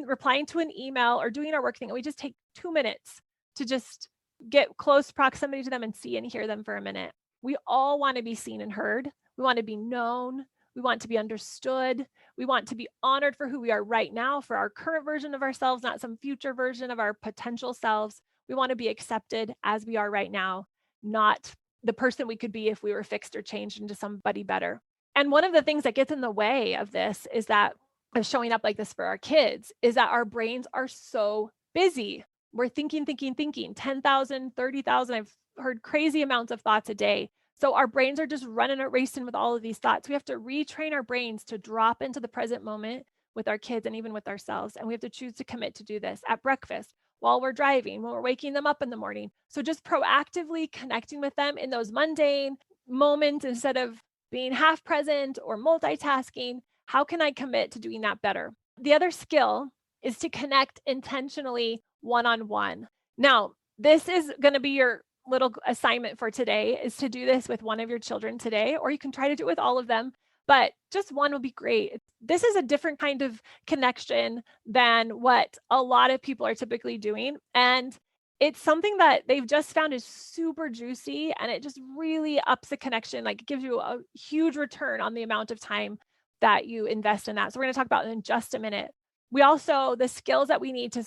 replying to an email or doing our work thing. And we just take 2 minutes to just get close proximity to them and see and hear them for a minute. We all want to be seen and heard. We want to be known. We want to be understood. We want to be honored for who we are right now, for our current version of ourselves, not some future version of our potential selves. We want to be accepted as we are right now, not the person we could be if we were fixed or changed into somebody better. And one of the things that gets in the way of this is that of showing up like this for our kids is that our brains are so busy. We're thinking, 10,000, 30,000. I've heard crazy amounts of thoughts a day. So our brains are just running and racing with all of these thoughts. We have to retrain our brains to drop into the present moment with our kids and even with ourselves. And we have to choose to commit to do this at breakfast, while we're driving, when we're waking them up in the morning. So just proactively connecting with them in those mundane moments instead of being half present or multitasking. How can I commit to doing that better? The other skill is to connect intentionally one-on-one. Now, this is going to be your little assignment for today, is to do this with one of your children today, or you can try to do it with all of them, but just one would be great. This is a different kind of connection than what a lot of people are typically doing. And it's something that they've just found is super juicy, and it just really ups the connection. Like, it gives you a huge return on the amount of time that you invest in that. So we're going to talk about it in just a minute. We also, the skills that we need to,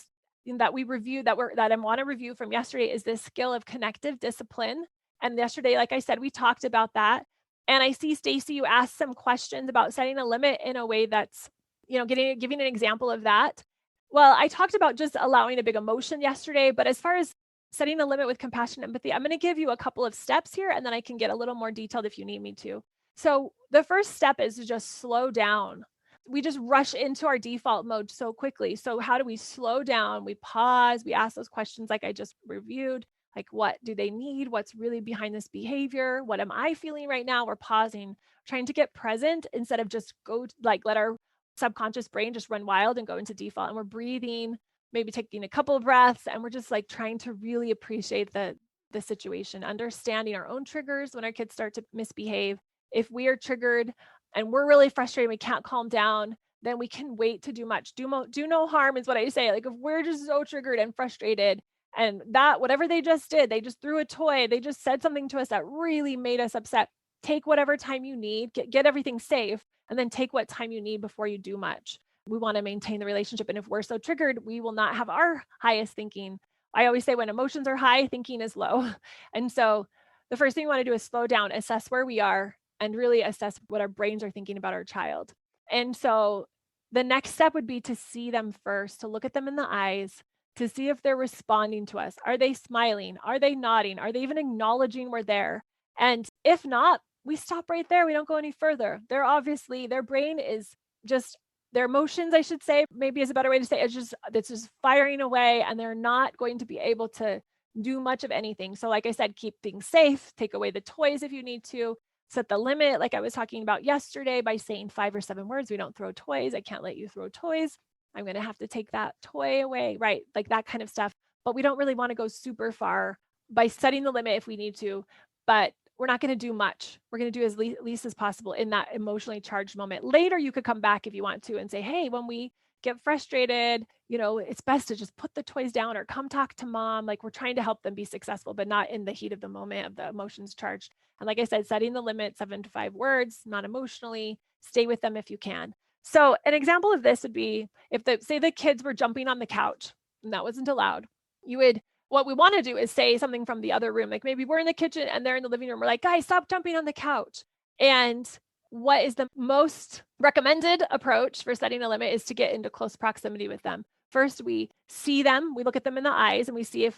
that we reviewed, that I want to review from yesterday, is this skill of connective discipline. And yesterday, like I said, we talked about that. And I see, Stacy, you asked some questions about setting a limit in a way that's, giving an example of that. Well, I talked about just allowing a big emotion yesterday, but as far as setting a limit with compassion and empathy, I'm going to give you a couple of steps here, and then I can get a little more detailed if you need me to. So the first step is to just slow down. We just rush into our default mode so quickly. So how do we slow down? We pause, we ask those questions like I just reviewed, like what do they need? What's really behind this behavior? What am I feeling right now? We're pausing, trying to get present instead of just let our subconscious brain just run wild and go into default. And we're breathing, maybe taking a couple of breaths, and we're just like trying to really appreciate the situation, understanding our own triggers when our kids start to misbehave. If we are triggered and we're really frustrated, we can't calm down, then we can wait to do much. Do no harm is what I say. Like, if we're just so triggered and frustrated, and that whatever they just did, they just threw a toy, they just said something to us that really made us upset, take whatever time you need, get everything safe, and then take what time you need before you do much. We want to maintain the relationship. And if we're so triggered, we will not have our highest thinking. I always say when emotions are high, thinking is low. And so the first thing we want to do is slow down, assess where we are, and really assess what our brains are thinking about our child. And so the next step would be to see them first, to look at them in the eyes, to see if they're responding to us. Are they smiling? Are they nodding? Are they even acknowledging we're there? And if not, we stop right there. We don't go any further. Their brain is just, their emotions, I should say, maybe is a better way to say it, it's just firing away, and they're not going to be able to do much of anything. So like I said, keep things safe, take away the toys if you need to, set the limit, like I was talking about yesterday, by saying 5 or 7 words. We don't throw toys. I can't let you throw toys. I'm going to have to take that toy away, right? Like that kind of stuff. But we don't really want to go super far by setting the limit if we need to, but we're not going to do much. We're going to do as least as possible in that emotionally charged moment. Later, you could come back if you want to and say, hey, when we get frustrated, it's best to just put the toys down or come talk to mom. Like, we're trying to help them be successful, but not in the heat of the moment of the emotions charged. And like I said, setting the limit, 7 to 5 words, not emotionally, stay with them if you can. So an example of this would be if say the kids were jumping on the couch and that wasn't allowed, what we want to do is say something from the other room. Like, maybe we're in the kitchen and they're in the living room. We're like, guys, stop jumping on the couch. And what is the most recommended approach for setting a limit is to get into close proximity with them. First, we see them, we look at them in the eyes, and we see if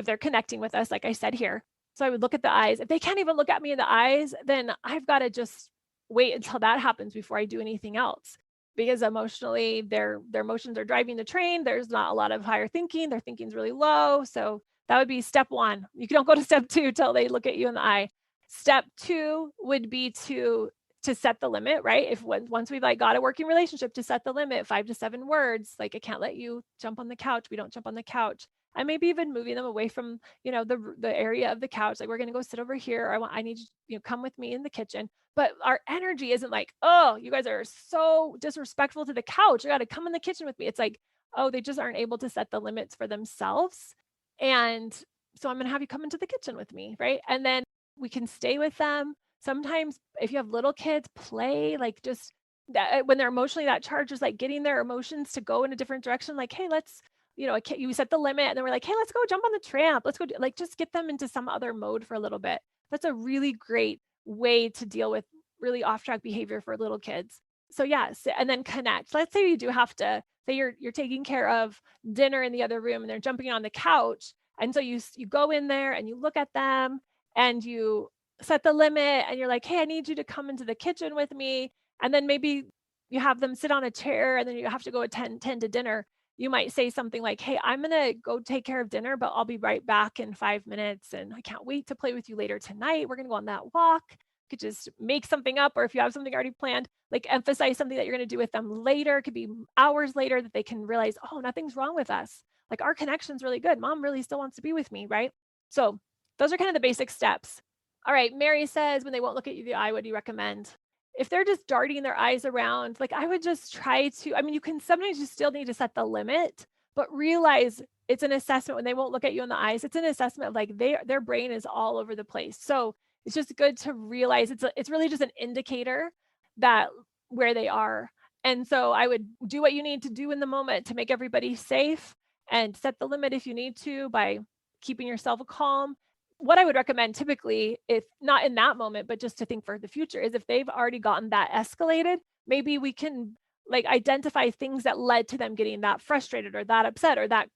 they're connecting with us, like I said here. So I would look at the eyes. If they can't even look at me in the eyes, then I've got to just wait until that happens before I do anything else. Because emotionally, their emotions are driving the train. There's not a lot of higher thinking. Their thinking's really low. So that would be step one. You don't go to step two till they look at you in the eye. Step two would be to set the limit, right? If once we've like got a working relationship, to set the limit, 5 to 7 words, like I can't let you jump on the couch. We don't jump on the couch. And maybe even moving them away from, the area of the couch. Like, we're going to go sit over here. I need you, come with me in the kitchen. But our energy isn't like, oh, you guys are so disrespectful to the couch. You got to come in the kitchen with me. It's like, oh, they just aren't able to set the limits for themselves. And so I'm going to have you come into the kitchen with me, right? And then we can stay with them. Sometimes if you have little kids, play, like, just that when they're emotionally that charged, is like getting their emotions to go in a different direction. Like, hey, let's, you set the limit, and then we're like, hey, let's go jump on the tramp. Let's go, like, just get them into some other mode for a little bit. That's a really great way to deal with really off track behavior for little kids. So yes, and then connect. Let's say you do have to say you're taking care of dinner in the other room and they're jumping on the couch. And so you go in there and you look at them and you set the limit and you're like, hey, I need you to come into the kitchen with me. And then maybe you have them sit on a chair and then you have to go attend to dinner. You might say something like, hey, I'm going to go take care of dinner, but I'll be right back in 5 minutes. And I can't wait to play with you later tonight. We're going to go on that walk. You could just make something up, or if you have something already planned, like emphasize something that you're going to do with them later. It could be hours later that they can realize, oh, nothing's wrong with us. Like, our connection's really good. Mom really still wants to be with me, right? So those are kind of the basic steps. All right, Mary says, when they won't look at you in the eye, what do you recommend? If they're just darting their eyes around, like, I would just try to, you can sometimes, you still need to set the limit, but realize it's an assessment when they won't look at you in the eyes. It's an assessment of like their brain is all over the place. So it's just good to realize it's really just an indicator that where they are. And so I would do what you need to do in the moment to make everybody safe, and set the limit if you need to by keeping yourself calm. What I would recommend typically, if not in that moment, but just to think for the future, is if they've already gotten that escalated, maybe we can like identify things that led to them getting that frustrated or that upset or that,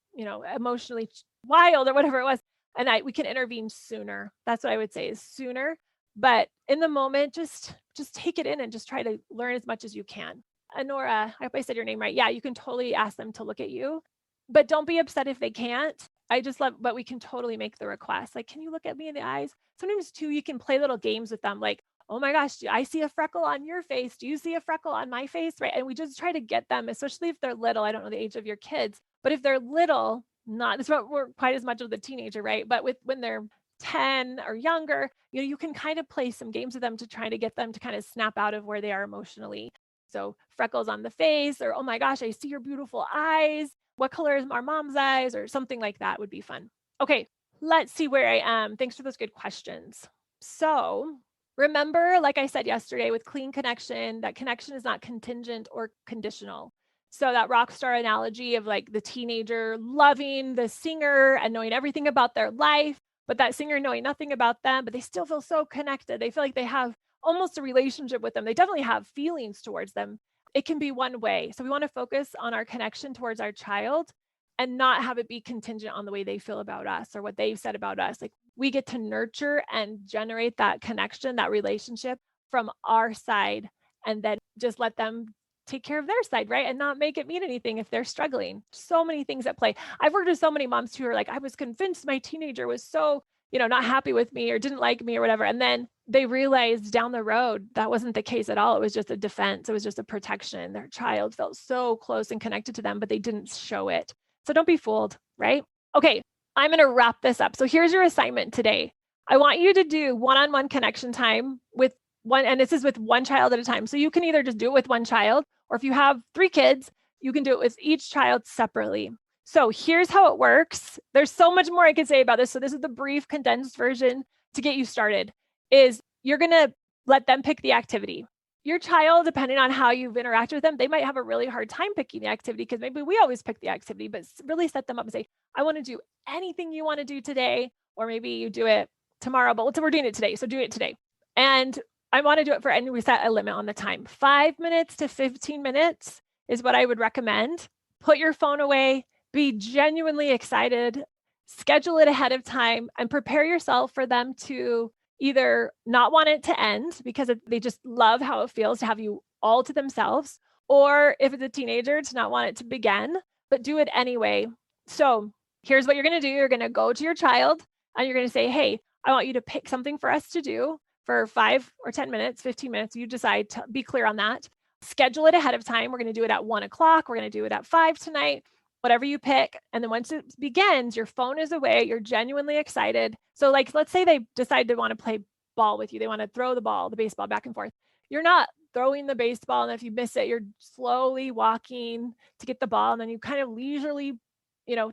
emotionally wild or whatever it was. And we can intervene sooner. That's what I would say, is sooner. But in the moment, just take it in and just try to learn as much as you can. Honora, I hope I said your name right. Yeah, you can totally ask them to look at you, but don't be upset if they can't. I just love, but we can totally make the request. Like, can you look at me in the eyes? Sometimes too, you can play little games with them. Like, oh my gosh, I see a freckle on your face. Do you see a freckle on my face? Right. And we just try to get them, especially if they're little. I don't know the age of your kids, but if they're little, it's not we're quite as much of the teenager, right? But when they're 10 or younger, you can kind of play some games with them to try to get them to kind of snap out of where they are emotionally. So freckles on the face, or, oh my gosh, I see your beautiful eyes. What color is our mom's eyes, or something like that would be fun. Okay, let's see where I am. Thanks for those good questions. So remember, like I said yesterday, with clean connection, that connection is not contingent or conditional. So that rock star analogy of like the teenager loving the singer and knowing everything about their life, but that singer knowing nothing about them, but they still feel so connected. They feel like they have almost a relationship with them. They definitely have feelings towards them. It can be one way. So we want to focus on our connection towards our child and not have it be contingent on the way they feel about us or what they've said about us. Like, we get to nurture and generate that connection, that relationship from our side, and then just let them take care of their side, right? And not make it mean anything if they're struggling. So many things at play. I've worked with so many moms who are like, I was convinced my teenager was so, not happy with me or didn't like me or whatever. And then they realized down the road that wasn't the case at all. It was just a defense. It was just a protection. Their child felt so close and connected to them, but they didn't show it. So don't be fooled, right? Okay, I'm going to wrap this up. So here's your assignment today. I want you to do one-on-one connection time with one, and this is with one child at a time. So you can either just do it with one child, or if you have 3 kids, you can do it with each child separately. So here's how it works. There's so much more I could say about this. So this is the brief condensed version to get you started. Is you're going to let them pick the activity. Your child, depending on how you've interacted with them, they might have a really hard time picking the activity, because maybe we always pick the activity, but really set them up and say, I want to do anything you want to do today, or maybe you do it tomorrow, but we're doing it today. So do it today. And I want to do it for, and we set a limit on the time. 5 minutes to 15 minutes is what I would recommend. put your phone away, be genuinely excited, schedule it ahead of time, and prepare yourself for them to either not want it to end because they just love how it feels to have you all to themselves, or if it's a teenager, to not want it to begin, but do it anyway. So here's what you're going to do. You're going to go to your child and you're going to say, hey, I want you to pick something for us to do for 5 or 10 minutes, 15 minutes. You decide to be clear on that. Schedule it ahead of time. We're going to do it at 1 o'clock. We're going to do it at 5 tonight, whatever you pick. And then once it begins, your phone is away. You're genuinely excited. So like, let's say they decide to want to play ball with you. They want to throw the baseball back and forth. You're not throwing the baseball. And if you miss it, you're slowly walking to get the ball. And then you kind of leisurely,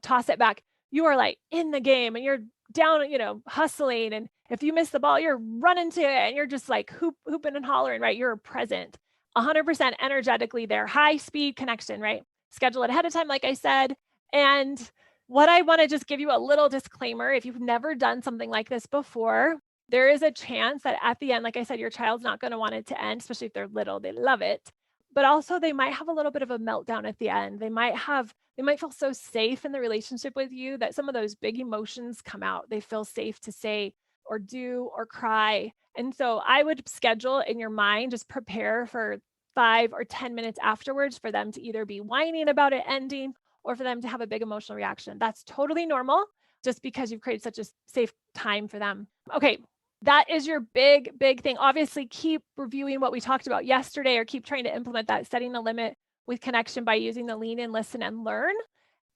toss it back. You are like in the game and you're down, hustling. And if you miss the ball, you're running to it and you're just like hooping and hollering, right? You're present, 100% energetically there, high speed connection, right? Schedule it ahead of time, like I said. And what I want to just give you a little disclaimer, if you've never done something like this before, there is a chance that at the end, like I said, your child's not going to want it to end, especially if they're little, they love it. But also they might have a little bit of a meltdown at the end. They might feel so safe in the relationship with you that some of those big emotions come out. They feel safe to say or do or cry. And so I would schedule in your mind, just prepare for 5 or 10 minutes afterwards for them to either be whining about it ending or for them to have a big emotional reaction. That's totally normal just because you've created such a safe time for them. Okay. That is your big thing. Obviously, keep reviewing what we talked about yesterday or keep trying to implement that, setting a limit with connection by using the lean in, listen, and learn.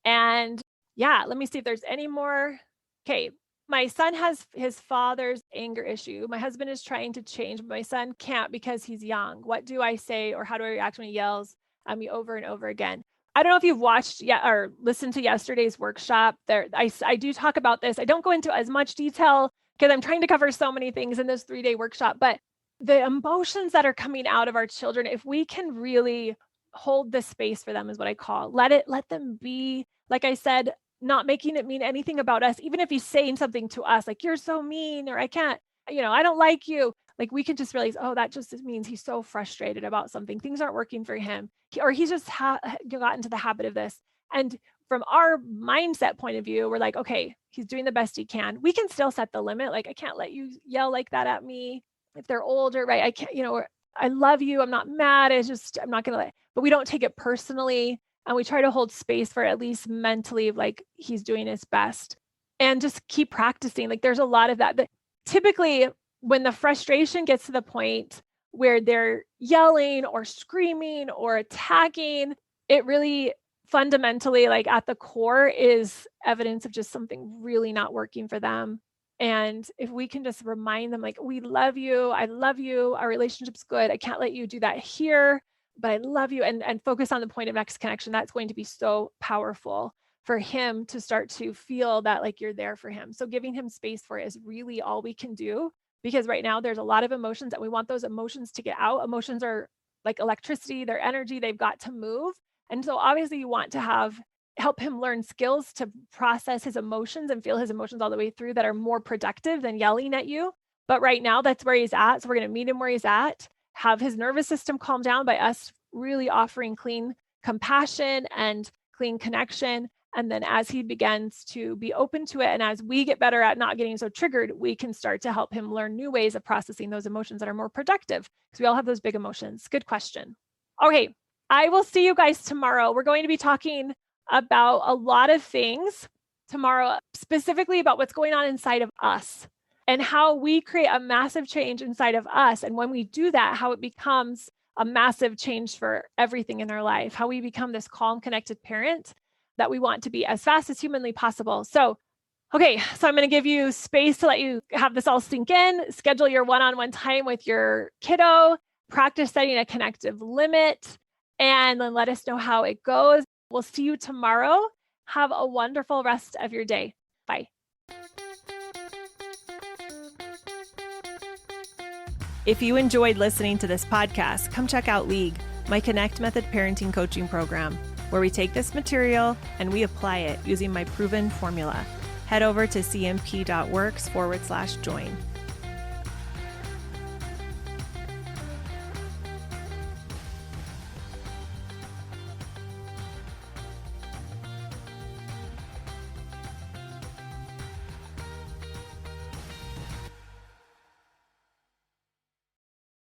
And yeah, let me see if there's any more. Okay. My son has his father's anger issue. My husband is trying to change, but my son can't because he's young. What do I say or how do I react when he yells at me over and over again? I don't know if you've watched yet or listened to yesterday's workshop. I do talk about this. I don't go into as much detail because I'm trying to cover so many things in this 3-day workshop, but the emotions that are coming out of our children, if we can really hold the space for them is what I call, let them be, like I said, not making it mean anything about us. Even if he's saying something to us, like you're so mean, or I can't, I don't like you. Like we can just realize, oh, that just means he's so frustrated about something. Things aren't working for him. He's just got into the habit of this. And from our mindset point of view, we're like, okay, he's doing the best he can. We can still set the limit. Like, I can't let you yell like that at me if they're older, right? I can't, I love you. I'm not mad. It's just, I'm not going to but we don't take it personally. And we try to hold space for at least mentally, like he's doing his best and just keep practicing. Like there's a lot of that. But typically when the frustration gets to the point where they're yelling or screaming or attacking, it really fundamentally, like at the core, is evidence of just something really not working for them. And if we can just remind them, like, we love you, I love you, our relationship's good, I can't let you do that here, but I love you, and focus on the point of next connection, that's going to be so powerful for him to start to feel that like you're there for him. So giving him space for it is really all we can do, because right now there's a lot of emotions and we want those emotions to get out. Emotions are like electricity, they're energy, they've got to move. And so obviously you want to help him learn skills to process his emotions and feel his emotions all the way through that are more productive than yelling at you. But right now that's where he's at. So we're going to meet him where he's at, have his nervous system calm down by us really offering clean compassion and clean connection. And then as he begins to be open to it, and as we get better at not getting so triggered, we can start to help him learn new ways of processing those emotions that are more productive, because we all have those big emotions. Good question. Okay, I will see you guys tomorrow. We're going to be talking about a lot of things tomorrow, specifically about what's going on inside of us and how we create a massive change inside of us. And when we do that, how it becomes a massive change for everything in our life, how we become this calm, connected parent that we want to be as fast as humanly possible. So I'm going to give you space to let you have this all sink in, schedule your one-on-one time with your kiddo, practice setting a connective limit, and then let us know how it goes. We'll see you tomorrow. Have a wonderful rest of your day. Bye. If you enjoyed listening to this podcast, come check out League, my Connect Method parenting coaching program, where we take this material and we apply it using my proven formula. Head over to cmp.works/join.